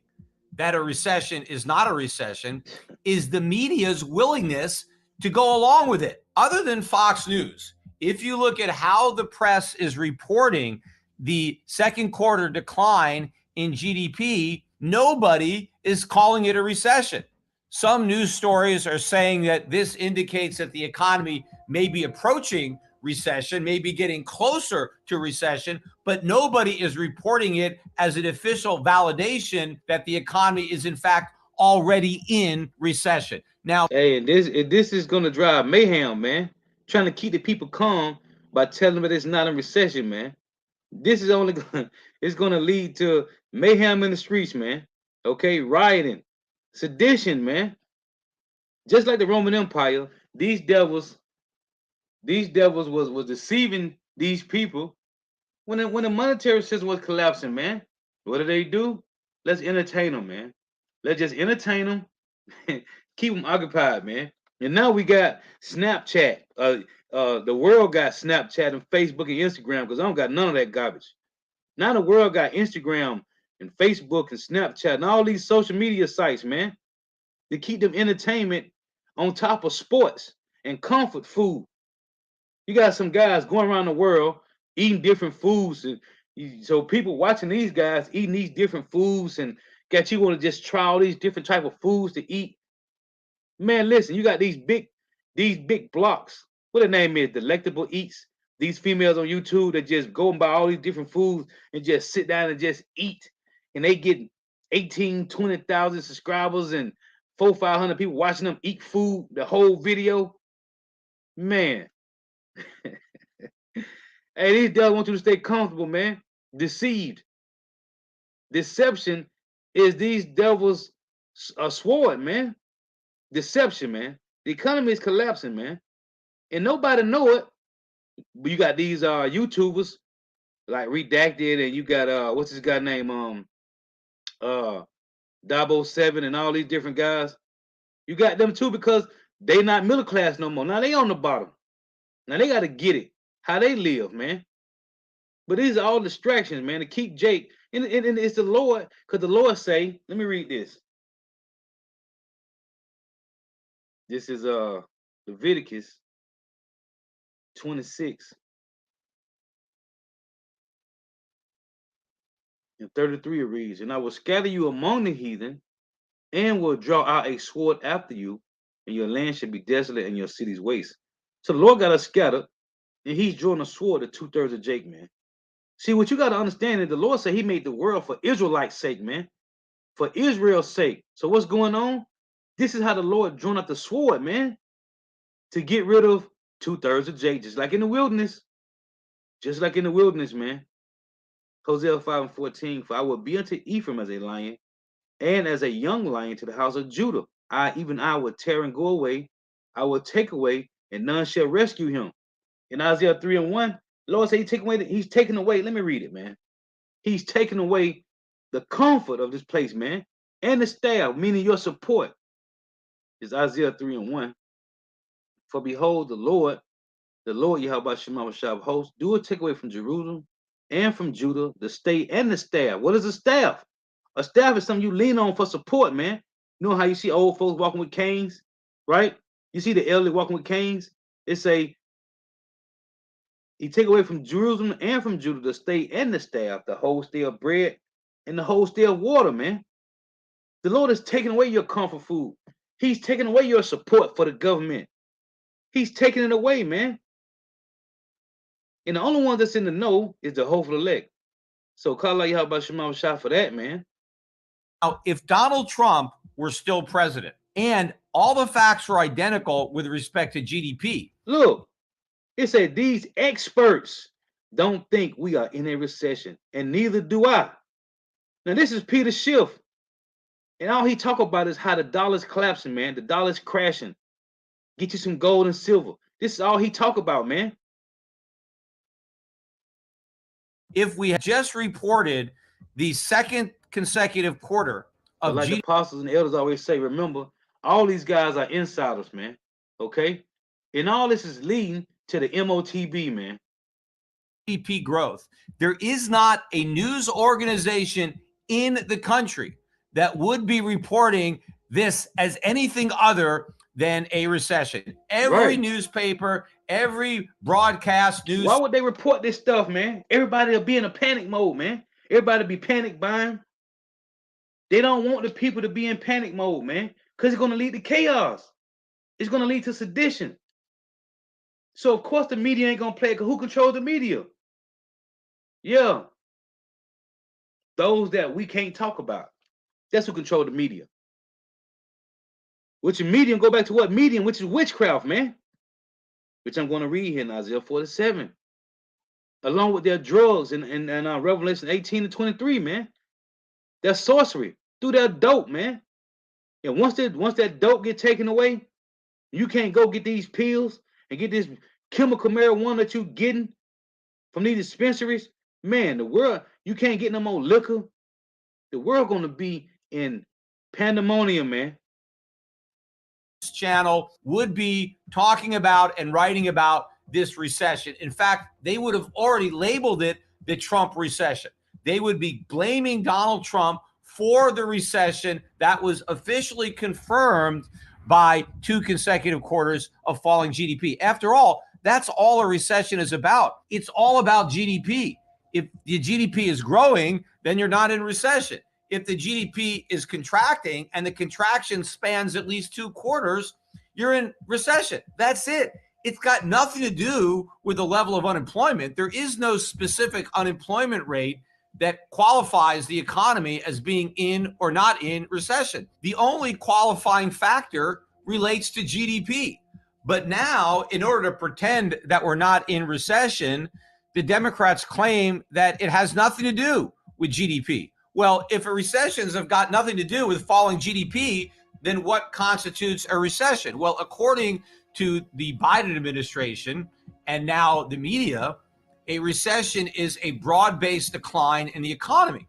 that a recession is not a recession is the media's willingness to go along with it. Other than Fox News, if you look at how the press is reporting the second quarter decline in GDP, nobody is calling it a recession. Some news stories are saying that this indicates that the economy may be approaching recession, may be getting closer to recession, but nobody is reporting it as an official validation that the economy is in fact already in recession. Now, hey, and this is going to drive mayhem, man. Trying to keep the people calm by telling them that it's not a recession, man. This is only going to lead to mayhem in the streets, man. Okay, rioting, sedition, man. Just like the Roman Empire, these devils was deceiving these people when the monetary system was collapsing, man. What do? Let's entertain them, man. Let's just entertain them, keep them occupied, man. And now we got Snapchat. The world got Snapchat and Facebook and Instagram, because I don't got none of that garbage. Now the world got Instagram and Facebook and Snapchat and all these social media sites, man, to keep them entertainment on top of sports and comfort food. You got some guys going around the world eating different foods, and so people watching these guys eating these different foods, and got you want to just try all these different type of foods to eat. Man, listen, you got these big blocks. What the name is? Delectable Eats. These females on YouTube that just go and buy all these different foods and just sit down and just eat, and they get 18, 20,000 subscribers and 400-500 people watching them eat food the whole video. Man. Hey, these devils want you to stay comfortable, man. Deceived. Deception is these devils' sword, man. Deception, man. The economy is collapsing, man. And nobody know it, You got these YouTubers like Redacted, and you got what's his guy name? Dabo 7 and all these different guys. You got them too because they not middle class no more. Now they on the bottom. Now they gotta get it. How they live, man. But these are all distractions, man, to keep Jake. And it's the Lord, because the Lord say, let me read this. This is Leviticus 26 and 33 it reads, and I will scatter you among the heathen, and will draw out a sword after you, and your land shall be desolate, and your cities waste. So the Lord got us scattered, and he's drawing a sword to 2/3 of Jake, man. See, what you got to understand is the Lord said he made the world for Israelites' sake, man. For Israel's sake. So what's going on? This is how the Lord drawn up the sword, man. To get rid of 2/3 of Jake, just like in the wilderness. Just like in the wilderness, man. Hosea 5:14, for I will be unto Ephraim as a lion, and as a young lion to the house of Judah. Even I will tear and go away. I will take away, and none shall rescue him. In Isaiah 3:1, the Lord said he's taking away, let me read it, man. He's taking away the comfort of this place, man, and the staff, meaning your support. Is Isaiah 3:1. For behold, the Lord Yahweh Shema of hosts, do take away from Jerusalem and from Judah the state and the staff. What is a staff? A staff is something you lean on for support, man. You know how you see old folks walking with canes, right? You see the elderly walking with canes. It's he take away from Jerusalem and from Judah the state and the staff, the whole stay of bread and the whole stay of water, man. The Lord is taking away your comfort food. He's taking away your support for the government. He's taking it away, man. And the only one that's in the know is the hopeful elect. So call out Yahweh Shema Shah for that, man. Now, if Donald Trump were still president and all the facts were identical with respect to GDP. Look, it said these experts don't think we are in a recession, and neither do I. Now, this is Peter Schiff. And all he talk about is how the dollar's collapsing, man. The dollar's crashing. Get you some gold and silver. This is all he talk about, man. If we had just reported the second consecutive quarter of like the apostles and the elders always say, remember, all these guys are insiders, man. Okay? And all this is leading to the MOTB, man. GDP growth. There is not a news organization in the country that would be reporting this as anything other than a recession. Every newspaper, every broadcast news. Why would they report this stuff, man? Everybody will be in a panic mode, man. Everybody be panic buying. They don't want the people to be in panic mode, man, because it's going to lead to chaos. It's going to lead to sedition. So, of course, the media ain't going to play it, because who controls the media? Yeah. Those that we can't talk about. That's who control the media. Which medium, go back to what medium, which is witchcraft, man. Which I'm going to read here in Isaiah 47. Along with their drugs and Revelation 18-23, man. Their sorcery through their dope, man. And once that dope get taken away, you can't go get these pills and get this chemical marijuana that you're getting from these dispensaries. Man, the world, you can't get no more liquor. The world going to be in pandemonium, man. Channel would be talking about and writing about this recession. In fact, they would have already labeled it the Trump recession. They would be blaming Donald Trump for the recession that was officially confirmed by 2 consecutive quarters of falling GDP. After all, that's all a recession is about. It's all about GDP. If the GDP is growing, then you're not in recession. If the GDP is contracting and the contraction spans at least 2 quarters, you're in recession. That's it. It's got nothing to do with the level of unemployment. There is no specific unemployment rate that qualifies the economy as being in or not in recession. The only qualifying factor relates to GDP. But now, in order to pretend that we're not in recession, the Democrats claim that it has nothing to do with GDP. Well, if a recessions have got nothing to do with falling GDP, then what constitutes a recession? Well, according to the Biden administration and now the media, a recession is a broad-based decline in the economy.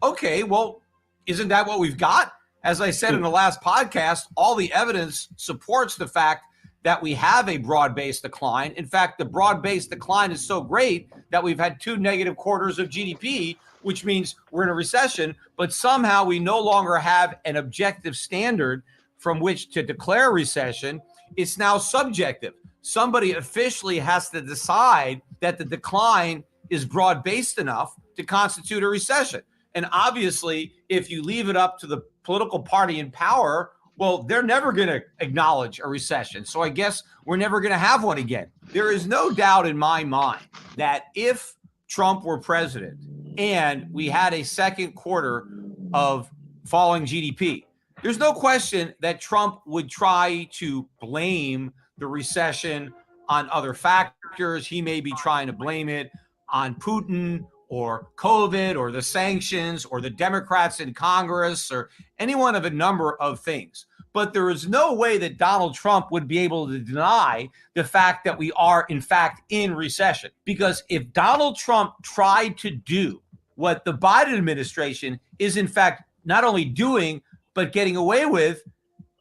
Okay, well, isn't that what we've got? As I said in the last podcast, all the evidence supports the fact that we have a broad-based decline. In fact, the broad-based decline is so great that we've had 2 negative quarters of GDP, which means we're in a recession, but somehow we no longer have an objective standard from which to declare recession. It's now subjective. Somebody officially has to decide that the decline is broad-based enough to constitute a recession. And obviously, if you leave it up to the political party in power, well, they're never going to acknowledge a recession. So I guess we're never going to have one again. There is no doubt in my mind that if Trump were president and we had a second quarter of falling GDP, there's no question that Trump would try to blame the recession on other factors. He may be trying to blame it on Putin or COVID or the sanctions or the Democrats in Congress or any one of a number of things. But there is no way that Donald Trump would be able to deny the fact that we are, in fact, in recession. Because if Donald Trump tried to do what the Biden administration is, in fact, not only doing, but getting away with,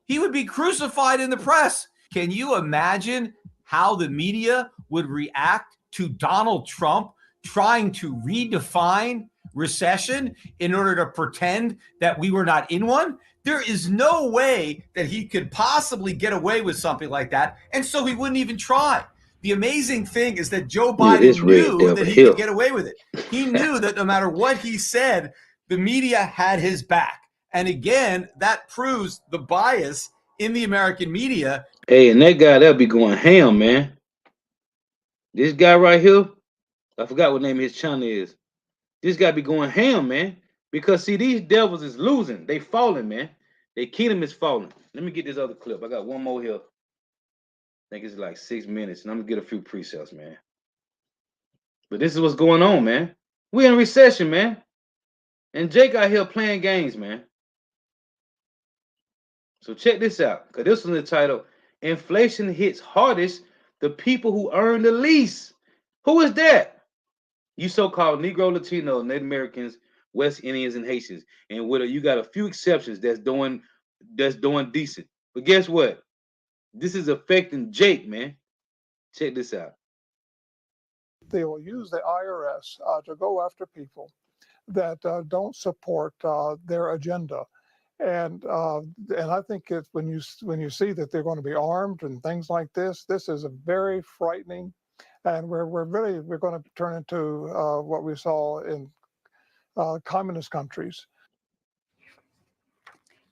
he would be crucified in the press. Can you imagine how the media would react to Donald Trump trying to redefine recession in order to pretend that we were not in one? There is no way that he could possibly get away with something like that, and so he wouldn't even try. The amazing thing is that Joe Biden knew that he could get away with it. He knew that no matter what he said, the media had his back. And again, that proves the bias in the American media. Hey, and that guy, that'll be going ham, man. This guy right here, I forgot what name his channel is. This guy be going ham, man. Because, see, these devils is losing. They falling, man. Their kingdom is falling. Let me get this other clip. I got one more here. I think it's like 6 minutes, and I'm going to get a few precepts, man. But this is what's going on, man. We're in recession, man. And Jake out here playing games, man. So check this out, because this one's entitled, Inflation Hits Hardest the People Who Earn the Least. Who is that? You so-called Negro, Latino, Native Americans, West Indians, and Haitians. And with you got a few exceptions that's doing decent. But guess what? This is affecting Jake, man. Check this out. They will use the IRS to go after people that don't support their agenda. And I think it's when you see that they're going to be armed and things like this is a very frightening, and we're going to turn into what we saw in communist countries.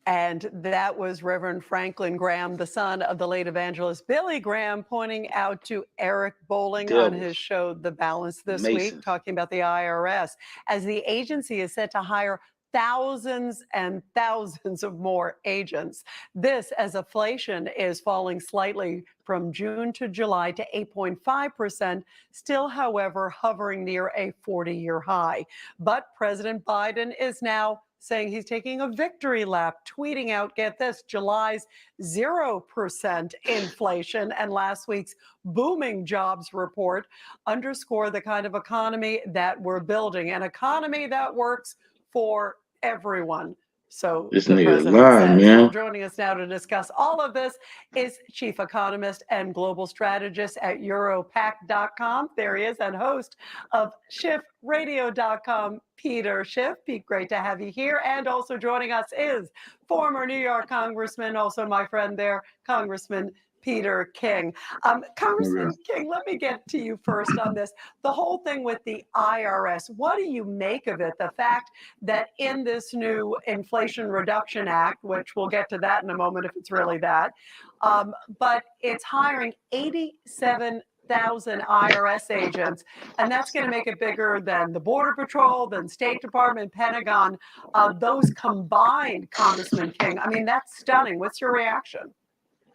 And that was Reverend Franklin Graham, the son of the late evangelist Billy Graham, pointing out to Eric Bolling on his show, The Balance, this week, talking about the IRS, as the agency is set to hire thousands and thousands of more agents. This as inflation is falling slightly from June to July to 8.5%, still, however, hovering near a 40-year high. But President Biden is now saying he's taking a victory lap, tweeting out, get this, July's 0% inflation and last week's booming jobs report underscore the kind of economy that we're building, an economy that works for everyone. So this the nigga president lying, says. man. Well, joining us now to discuss all of this is chief economist and global strategist at Europac.com. There he is, and host of SchiffRadio.com, Peter Schiff. Pete, great to have you here. And also joining us is former New York Congressman, also my friend there, Congressman Peter King. Congressman King, let me get to you first on this. The whole thing with the IRS, what do you make of it? The fact that in this new Inflation Reduction Act, which we'll get to that in a moment if it's really that, but it's hiring 87,000 IRS agents, and that's going to make it bigger than the Border Patrol, than State Department, Pentagon, those combined, Congressman King. I mean, that's stunning. What's your reaction?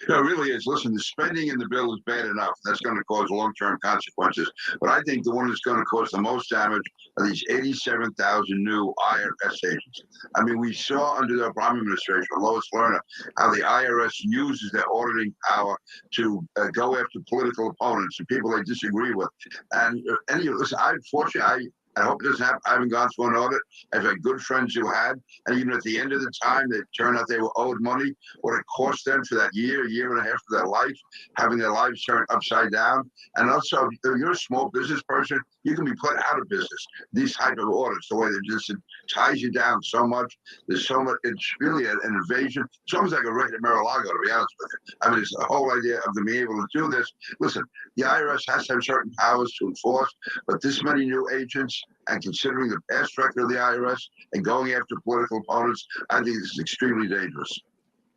No, it really is. Listen, the spending in the bill is bad enough. That's going to cause long-term consequences. But I think the one that's going to cause the most damage are these 87,000 new IRS agents. I mean, we saw under the Obama administration, Lois Lerner, how the IRS uses their auditing power to go after political opponents and people they disagree with. And listen, unfortunately, I hope it doesn't happen. I haven't gone through an audit. I've had good friends who had, and even at the end of the time, they turned out they were owed money. What it cost them for that year and a half of their life, having their lives turned upside down. And also, if you're a small business person, you can be put out of business. These type of audits, the way they just it ties you down so much. There's so much. It's really an invasion. It's almost like a raid at Mar-a-Lago, to be honest with you. I mean, it's the whole idea of them being able to do this. Listen, the IRS has to have certain powers to enforce, but this many new agents, and considering the past record of the IRS and going after political opponents, I think this is extremely dangerous.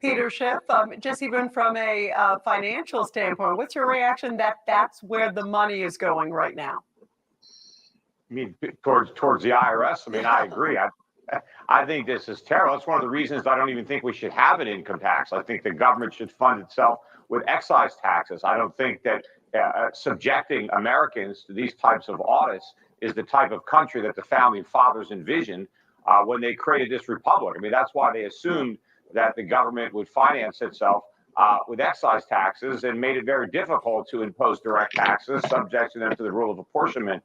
Peter Schiff, just even from a financial standpoint, what's your reaction that that's where the money is going right now? I mean, towards the IRS. I mean, I agree. I think this is terrible. It's one of the reasons I don't even think we should have an income tax. I think the government should fund itself with excise taxes. I don't think that subjecting Americans to these types of audits is the type of country that the founding fathers envisioned when they created this republic. I mean, that's why they assumed that the government would finance itself with excise taxes and made it very difficult to impose direct taxes, subjecting them to the rule of apportionment.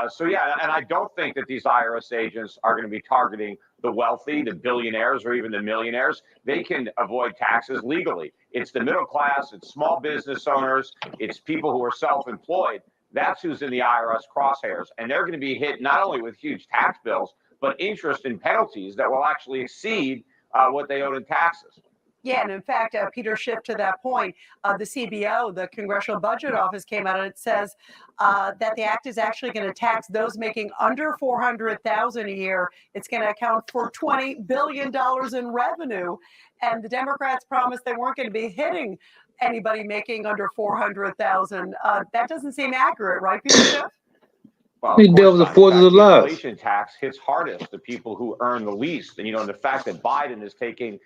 So, yeah, and I don't think that these IRS agents are going to be targeting the wealthy, the billionaires, or even the millionaires. They can avoid taxes legally. It's the middle class, it's small business owners, it's people who are self-employed. That's who's in the IRS crosshairs. And they're going to be hit not only with huge tax bills, but interest and penalties that will actually exceed what they owe in taxes. Yeah, and in fact, Peter Schiff, to that point, the CBO, the Congressional Budget Office, came out and it says that the act is actually going to tax those making under $400,000 a year. It's going to account for $20 billion in revenue. And the Democrats promised they weren't going to be hitting anybody making under $400,000. That doesn't seem accurate, right, Peter Schiff? Well, the inflation tax hits hardest the people who earn the least. And, and the fact that Biden is taking,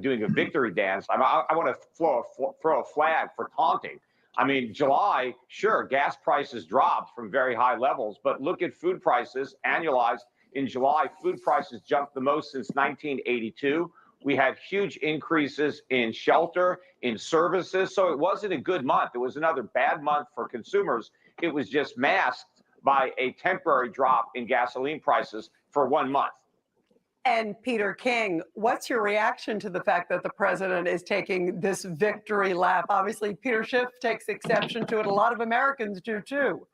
doing a victory dance, I want to throw a flag for taunting. I mean, July, sure, gas prices dropped from very high levels, but look at food prices annualized. In July, food prices jumped the most since 1982. We had huge increases in shelter, in services. So it wasn't a good month. It was another bad month for consumers. It was just masked by a temporary drop in gasoline prices for 1 month. And Peter King, what's your reaction to the fact that the president is taking this victory lap? Obviously, Peter Schiff takes exception to it. A lot of Americans do too.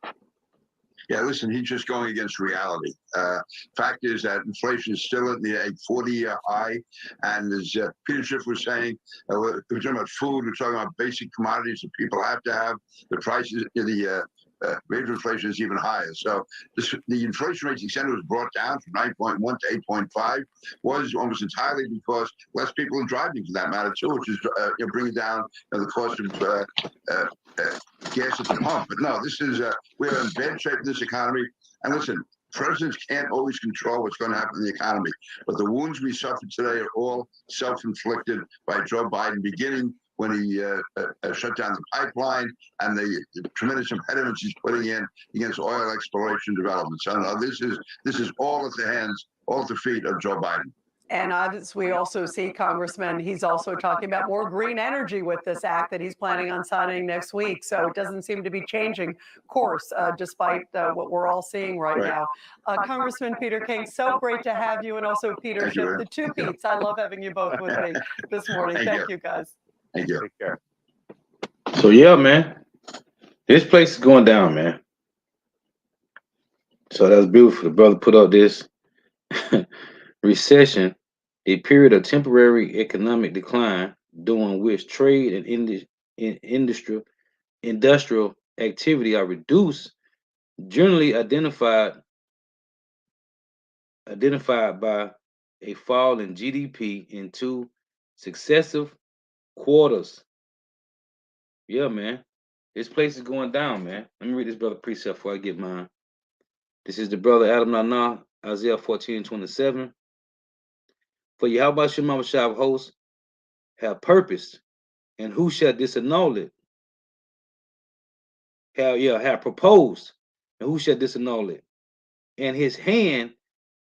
Yeah, listen, he's just going against reality. Fact is that inflation is still at the 40-year high. And as Peter Schiff was saying, we're talking about food, we're talking about basic commodities that people have to have. The prices, the rate of inflation is even higher. So the inflation rate extended was brought down from 9.1 to 8.5, was almost entirely because less people are driving for that matter too, which is bringing down the cost of gas at the pump. But no, this is we're in bad shape in this economy. And listen, presidents can't always control what's going to happen in the economy, but the wounds we suffer today are all self-inflicted by Joe Biden, beginning when he shut down the pipeline and the tremendous impediments he's putting in against oil exploration development. So no, this is all at the hands, all at the feet of Joe Biden. And obviously, we also see, Congressman, he's also talking about more green energy with this act that he's planning on signing next week. So it doesn't seem to be changing course, despite what we're all seeing right now. Congressman Peter King, so great to have you, and also Peter Schiff, the two Petes. I love having you both with me this morning. Thank you, guys. Thank you. Take care. So yeah, man, this place is going down, man. So that's beautiful. The brother put up this recession, a period of temporary economic decline during which trade and industrial activity are reduced, generally identified by a fall in GDP in 2 successive quarters. Yeah, man. This place is going down, man. Let me read this brother precept before I get mine. This is the brother Adam Nana, Isaiah 14:27. For Yahweh Shema Shah hosts have purposed And who shall disannul it? Have proposed, and who shall disannul it? And his hand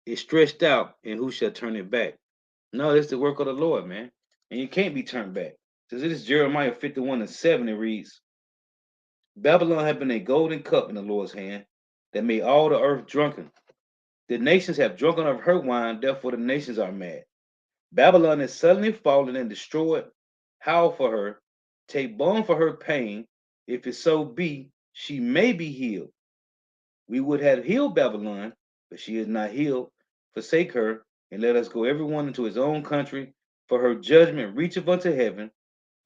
is stretched out, and who shall turn it back? No, it's the work of the Lord, man. And you can't be turned back. Because it is Jeremiah 51:7, it reads, Babylon had been a golden cup in the Lord's hand that made all the earth drunken. The nations have drunken of her wine, therefore the nations are mad. Babylon is suddenly fallen and destroyed. Howl for her, take balm for her pain. If it so be, she may be healed. We would have healed Babylon, but she is not healed. Forsake her, and let us go everyone into his own country, for her judgment reacheth unto heaven,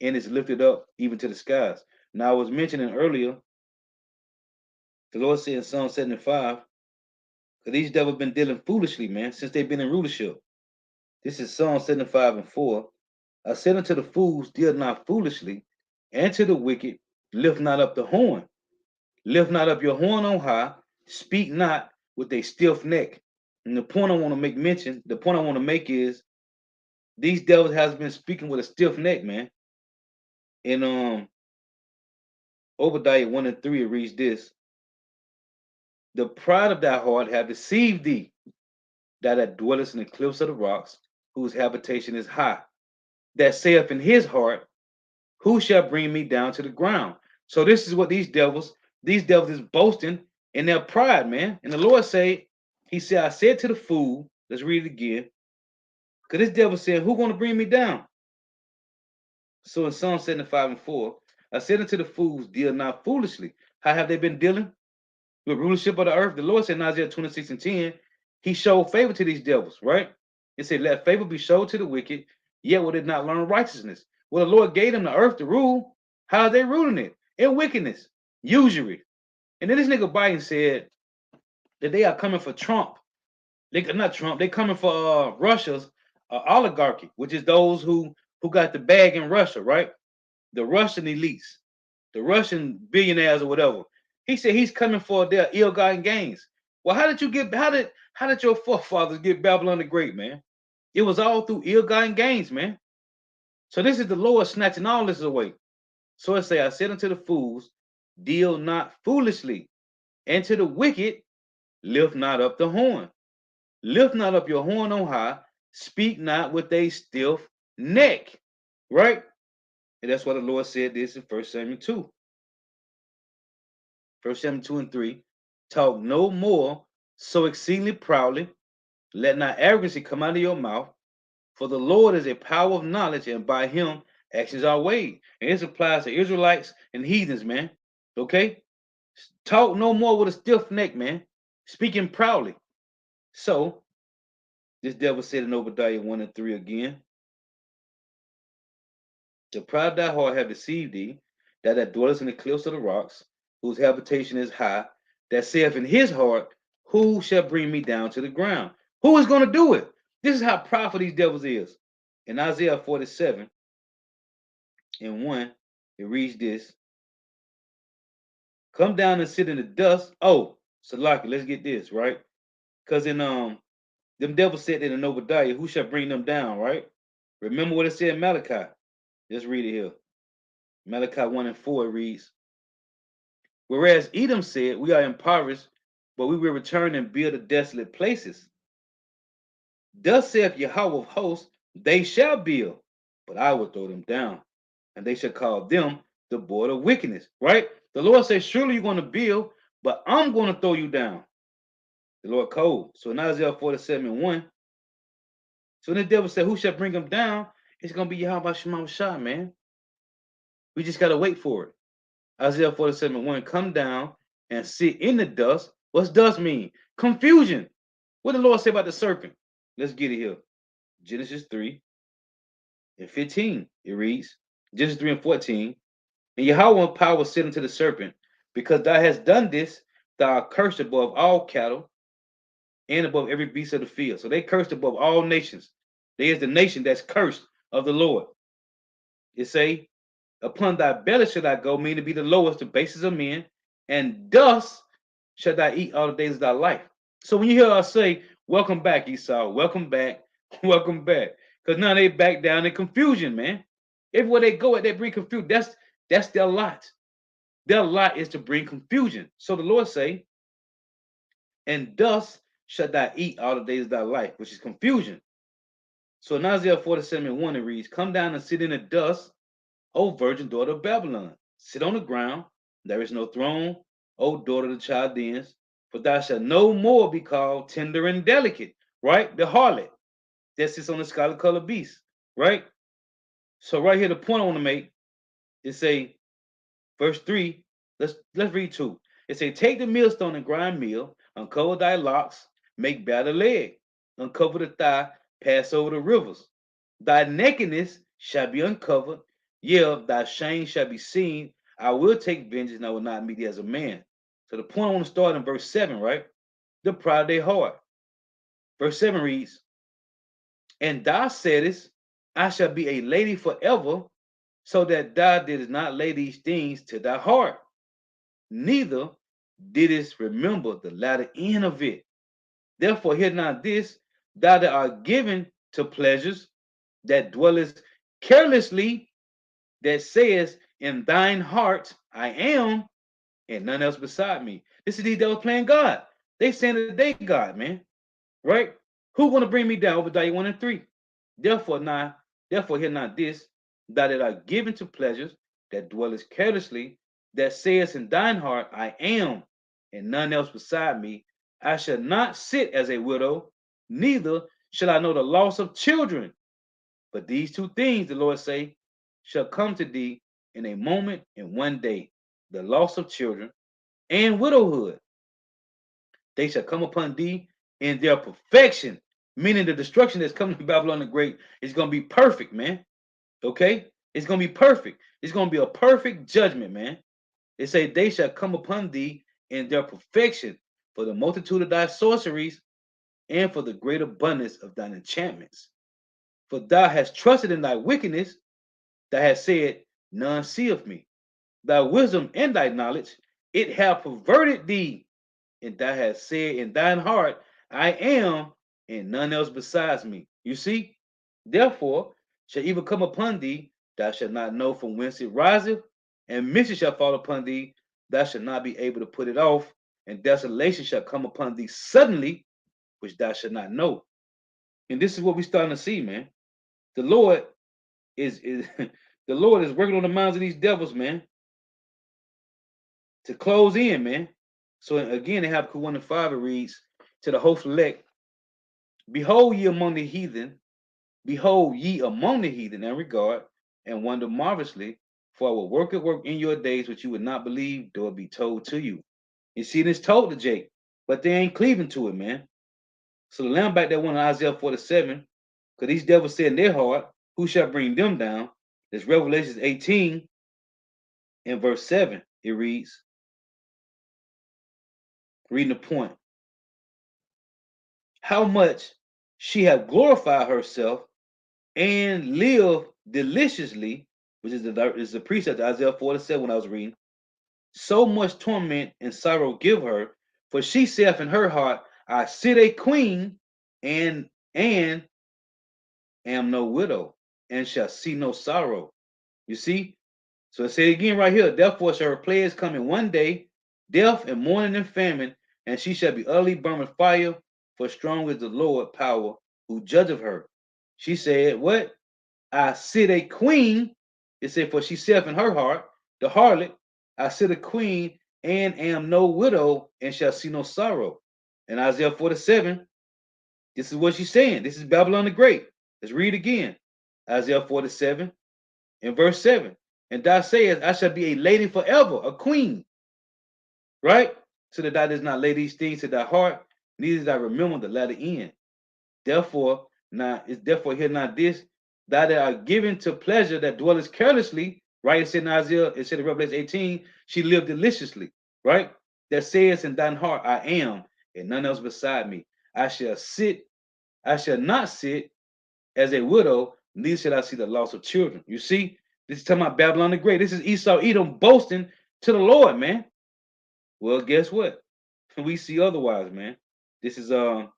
and is lifted up even to the skies. Now, I was mentioning earlier, the Lord said in Psalm 75, because these devils been dealing foolishly, man, since they've been in rulership. This is Psalm 75:4. I said unto the fools, deal not foolishly, and to the wicked, lift not up the horn. Lift not up your horn on high, speak not with a stiff neck. And the point I want to make is these devils has been speaking with a stiff neck, man. In Obadiah 1:3, it reads this: the pride of thy heart have deceived thee, that dwellest in the cliffs of the rocks, whose habitation is high, that saith in his heart, who shall bring me down to the ground? So this is what these devils is boasting in their pride, man. And the Lord he said, I said to the fool, let's read it again, because this devil said, who's going to bring me down? So in Psalm 75:4, I said unto the fools, deal not foolishly. How have they been dealing with rulership of the earth? The Lord said in Isaiah 26:10, he showed favor to these devils, right? It said, let favor be showed to the wicked, yet will they not learn righteousness. Well, the Lord gave them the earth to rule. How are they ruling it? In wickedness, usury. And then this nigga Biden said that they are coming for Trump. Not Trump, they coming for Russia's oligarchy, which is those who got the bag in Russia, right? The Russian elites, the Russian billionaires or whatever. He said he's coming for their ill-gotten gains. Well, how did your forefathers get Babylon the Great, man? It was all through ill-gotten gains, man. So this is the Lord snatching all this away. So it say, I said unto the fools, deal not foolishly, and to the wicked, lift not up the horn. Lift not up your horn on high, speak not with a stiff neck, right? And that's why the Lord said this in 1 Samuel 2. 1 Samuel 2:3, talk no more so exceedingly proudly, let not arrogancy come out of your mouth, for the Lord is a power of knowledge, and by him actions are weighed. And this applies to Israelites and heathens, man. Okay? Talk no more with a stiff neck, man. Speaking proudly. So, this devil said in Obadiah 1:3 again, the pride of thy heart have deceived thee, that dwellest in the cliffs of the rocks, whose habitation is high, that saith in his heart, who shall bring me down to the ground? Who is going to do it? This is how proudful these devils is. In Isaiah 47:1, it reads this: come down and sit in the dust. Oh, Salaki, let's get this, right? Because in them devils said that in Obadiah, who shall bring them down, right? Remember what it said in Malachi. Let's read it here. Malachi 1:4 reads, whereas Edom said, we are impoverished, but we will return and build the desolate places. Thus saith Yahweh of hosts, they shall build, but I will throw them down, and they shall call them the border of wickedness, right? The Lord says, surely you're going to build, but I'm going to throw you down. The Lord called. So in Isaiah 47:1, so when the devil said, who shall bring them down? It's going to be Yahweh Shema Shah, man. We just got to wait for it. Isaiah 47:1, come down and sit in the dust. What's dust mean? Confusion. What did the Lord say about the serpent? Let's get it here. Genesis 3:15. It reads, Genesis 3:14. And Yahweh power said unto the serpent, because thou hast done this, thou art cursed above all cattle and above every beast of the field. So they cursed above all nations. There is the nation that's cursed of the Lord. It say, upon thy belly shall I go, meaning to be the lowest, the basis of men, and dust shall thou eat all the days of thy life. So when you hear us say, welcome back, Esau, welcome back, welcome back, because now they back down in confusion, man. Everywhere they go, they bring confusion. That's their lot. Their lot is to bring confusion. So the Lord say, and thus shalt thou eat all the days of thy life, which is confusion. So in Isaiah 47:1 it reads, come down and sit in the dust, O virgin daughter of Babylon. Sit on the ground, there is no throne, O daughter of the Chaldeans, for thou shalt no more be called tender and delicate, right? The harlot that sits on the scarlet colored beast, right? So right here, the point I want to make is say, verse 3, let's read 2. It say, take the millstone and grind meal, uncover thy locks, make bare the leg, uncover the thigh, pass over the rivers. Thy nakedness shall be uncovered, yea, thy shame shall be seen. I will take vengeance, and I will not meet thee as a man. So the point I want to start in verse 7, right? The pride of their heart. Verse 7 reads, and thou saidest, I shall be a lady forever, so that thou didst not lay these things to thy heart, neither didst remember the latter end of it. Therefore hear not this, thou that art given to pleasures, that dwellest carelessly, that says in thine heart, I am, and none else beside me. This is these that was playing God. They saying that they God, man. Right? Who gonna bring me down? Obadiah 1 and 3. Therefore hear not this, thou that art given to pleasures, that dwellest carelessly, that says in thine heart, I am, and none else beside me. I shall not sit as a widow, neither shall I know the loss of children. But these two things, the Lord say, shall come to thee in a moment, in one day, the loss of children and widowhood. They shall come upon thee in their perfection, meaning the destruction that's coming to Babylon the Great is going to be perfect, man. Okay? It's going to be perfect. It's going to be a perfect judgment, man. It say, they shall come upon thee in their perfection for the multitude of thy sorceries and for the great abundance of thine enchantments. For thou hast trusted in thy wickedness, thou hast said, none seeth me. Thy wisdom and thy knowledge, it hath perverted thee. And thou hast said in thine heart, I am, and none else besides me. You see? Therefore shall evil come upon thee, thou shalt not know from whence it riseth, and mischief shall fall upon thee, thou shalt not be able to put it off, and desolation shall come upon thee suddenly, which thou shalt not know. And this is what we're starting to see, man. The Lord is the Lord is working on the minds of these devils, man, to close in, man. So again, in Habakkuk 1 and 5, it reads, to the hopeful elect, behold ye among the heathen, behold ye among the heathen in regard, and wonder marvelously, for I will work in your days which you would not believe, though it be told to you. You see, this told to Jake, but they ain't cleaving to it, man. So the lamb back that one in Isaiah 47, because these devils said in their heart, who shall bring them down? It's Revelation 18 and verse 7. It reads, reading the point, how much she have glorified herself and lived deliciously, which is the precept of Isaiah 47 when I was reading, so much torment and sorrow give her, for she saith in her heart, I sit a queen and am no widow, and shall see no sorrow. You see? So it said again right here, therefore shall her plagues come in one day, death and mourning and famine, and she shall be utterly burned with fire, for strong is the Lord power who judgeth her. She said, what? I sit a queen. It said, for she saith in her heart, the harlot, I sit a queen and am no widow, and shall see no sorrow. In Isaiah 47, this is what she's saying. This is Babylon the Great. Let's read again. Isaiah 47 and verse 7. And thou sayest, I shall be a lady forever, a queen. Right? So that thou dost not lay these things to thy heart, neither dost thou remember the latter end. Therefore hear not this, thou that art given to pleasure that dwellest carelessly, right? It said in Isaiah, it said in Revelation 18, she lived deliciously, right? That says in thine heart, I am, and none else beside me. I shall not sit as a widow, neither shall I see the loss of children. You see, this is talking about Babylon the Great. This is Esau Edom boasting to the Lord, man. Well, guess what? We see otherwise, man. This is the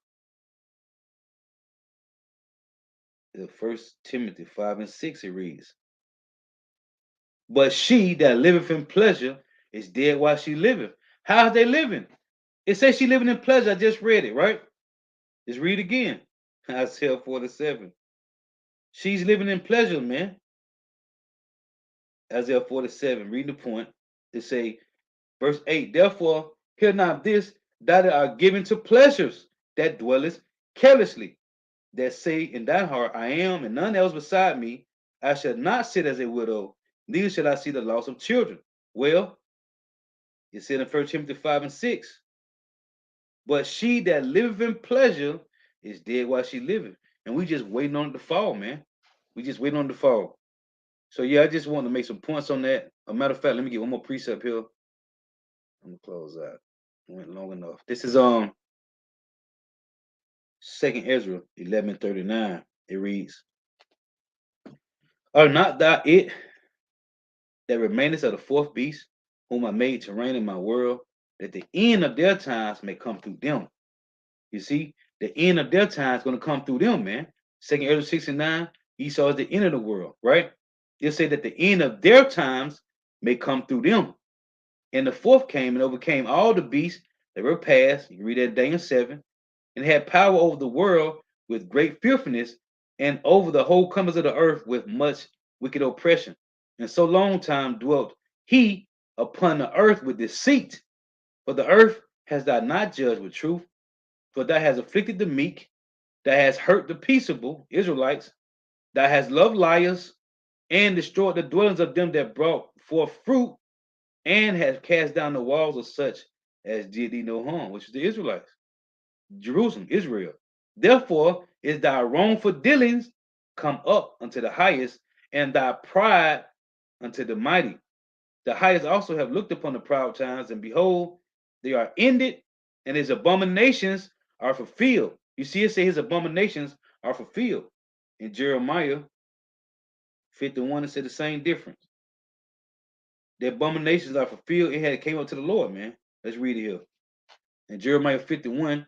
1 Timothy 5 and 6, it reads, But she that liveth in pleasure is dead while she liveth. How's they living? It says she living in pleasure. I just read it, right? Just read again. Isaiah 47. She's living in pleasure, man. Isaiah 47, reading the point. It say, verse 8, therefore, hear not this, that are given to pleasures, that dwelleth carelessly, that say in thine heart, I am, and none else beside me. I shall not sit as a widow, neither shall I see the loss of children. Well, it said in 1 Timothy 5 and 6, but she that liveth in pleasure is dead while she liveth. And we just waiting on it to fall, man. We just waiting on it to fall. So yeah, I just want to make some points on that. A matter of fact, let me get one more precept here. I'm gonna close out. Went long enough. This is 2nd Ezra 11:39. It reads, are not thou it that remaineth of the fourth beast, whom I made to reign in my world, that the end of their times may come through them? You see, the end of their time is going to come through them, man. 2nd Ezra 6:9, Esau is the end of the world, right? They say that the end of their times may come through them. And the fourth came and overcame all the beasts that were past. You can read that Daniel 7, and had power over the world with great fearfulness, and over the whole comers of the earth with much wicked oppression. And so long time dwelt he upon the earth with deceit. For the earth has thou not judged with truth, for thou hast afflicted the meek, thou hast hurt the peaceable Israelites, thou hast loved liars, and destroyed the dwellings of them that brought forth fruit, and hast cast down the walls of such as did thee no harm, which is the Israelites, Jerusalem, Israel. Therefore is thy wrongful dealings come up unto the highest, and thy pride unto the mighty. The highest also have looked upon the proud times, and behold, they are ended, and his abominations are fulfilled. You see, it say his abominations are fulfilled. In Jeremiah 51, it said the same difference. The abominations are fulfilled. It came up to the Lord, man. Let's read it here. In Jeremiah 51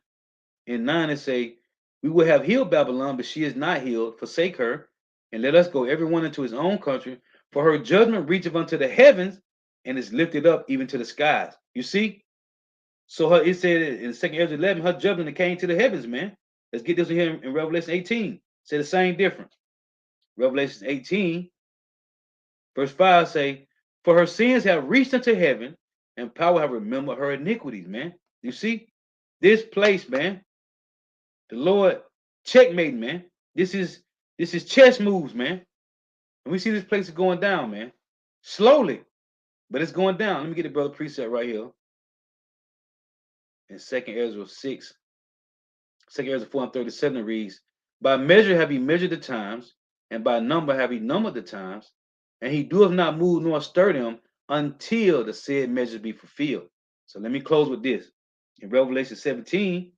and 9, it say, we will have healed Babylon, but she is not healed. Forsake her, and let us go everyone into his own country, for her judgment reacheth unto the heavens, and is lifted up even to the skies. You see? So it said in 2nd Ezra 11, her judgment came to the heavens, man. Let's get this in here in Revelation 18. Say the same difference. Revelation 18, verse 5 say, for her sins have reached unto heaven, and power have remembered her iniquities, man. You see? This place, man. The Lord checkmate, man. This is chess moves, man. And we see this place is going down, man. Slowly, but it's going down. Let me get the brother precept right here. In 2nd Ezra 6, 2nd Ezra 4 and 37 reads, by measure have he measured the times, and by number have he numbered the times, and he doeth not move nor stir them until the said measures be fulfilled. So let me close with this. In Revelation 17,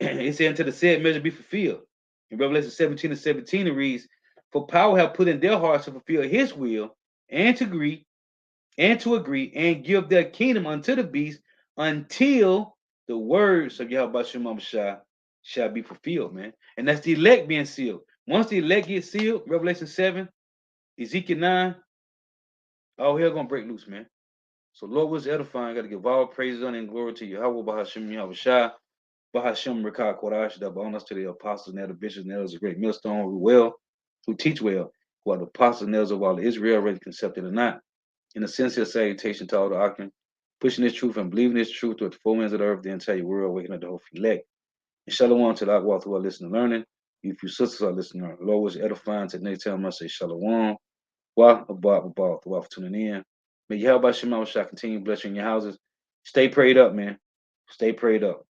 it said until the said measure be fulfilled. In Revelation 17 and 17, it reads, for power have put in their hearts to fulfill his will, and to agree, and give their kingdom unto the beast, until the words of Yahweh Shah shall be fulfilled, man. And that's the elect being sealed. Once the elect get sealed, Revelation 7, Ezekiel 9, all hell gonna break loose, man. So Lord was edifying. Got to give all praises and glory to Yahweh Bahashim Yahweh Shah, Bahashim Rekah Kodash, that bonus to the apostles and the bishops and elders, a great millstone who teach well, who are the apostles and elders of all of Israel, already concepted or not. In a sincere salutation to all the Akim, pushing this truth and believing this truth to the four winds of the earth, the entire world, waking up the whole elect. And shalom to the Akwat who are listening and learning. You few sisters are listening and learning. Lord was edifying today. Tell them I say shalom. Wa abad for tuning in. May Yahweh Shema Shah continue blessing your houses. Stay prayed up, man. Stay prayed up.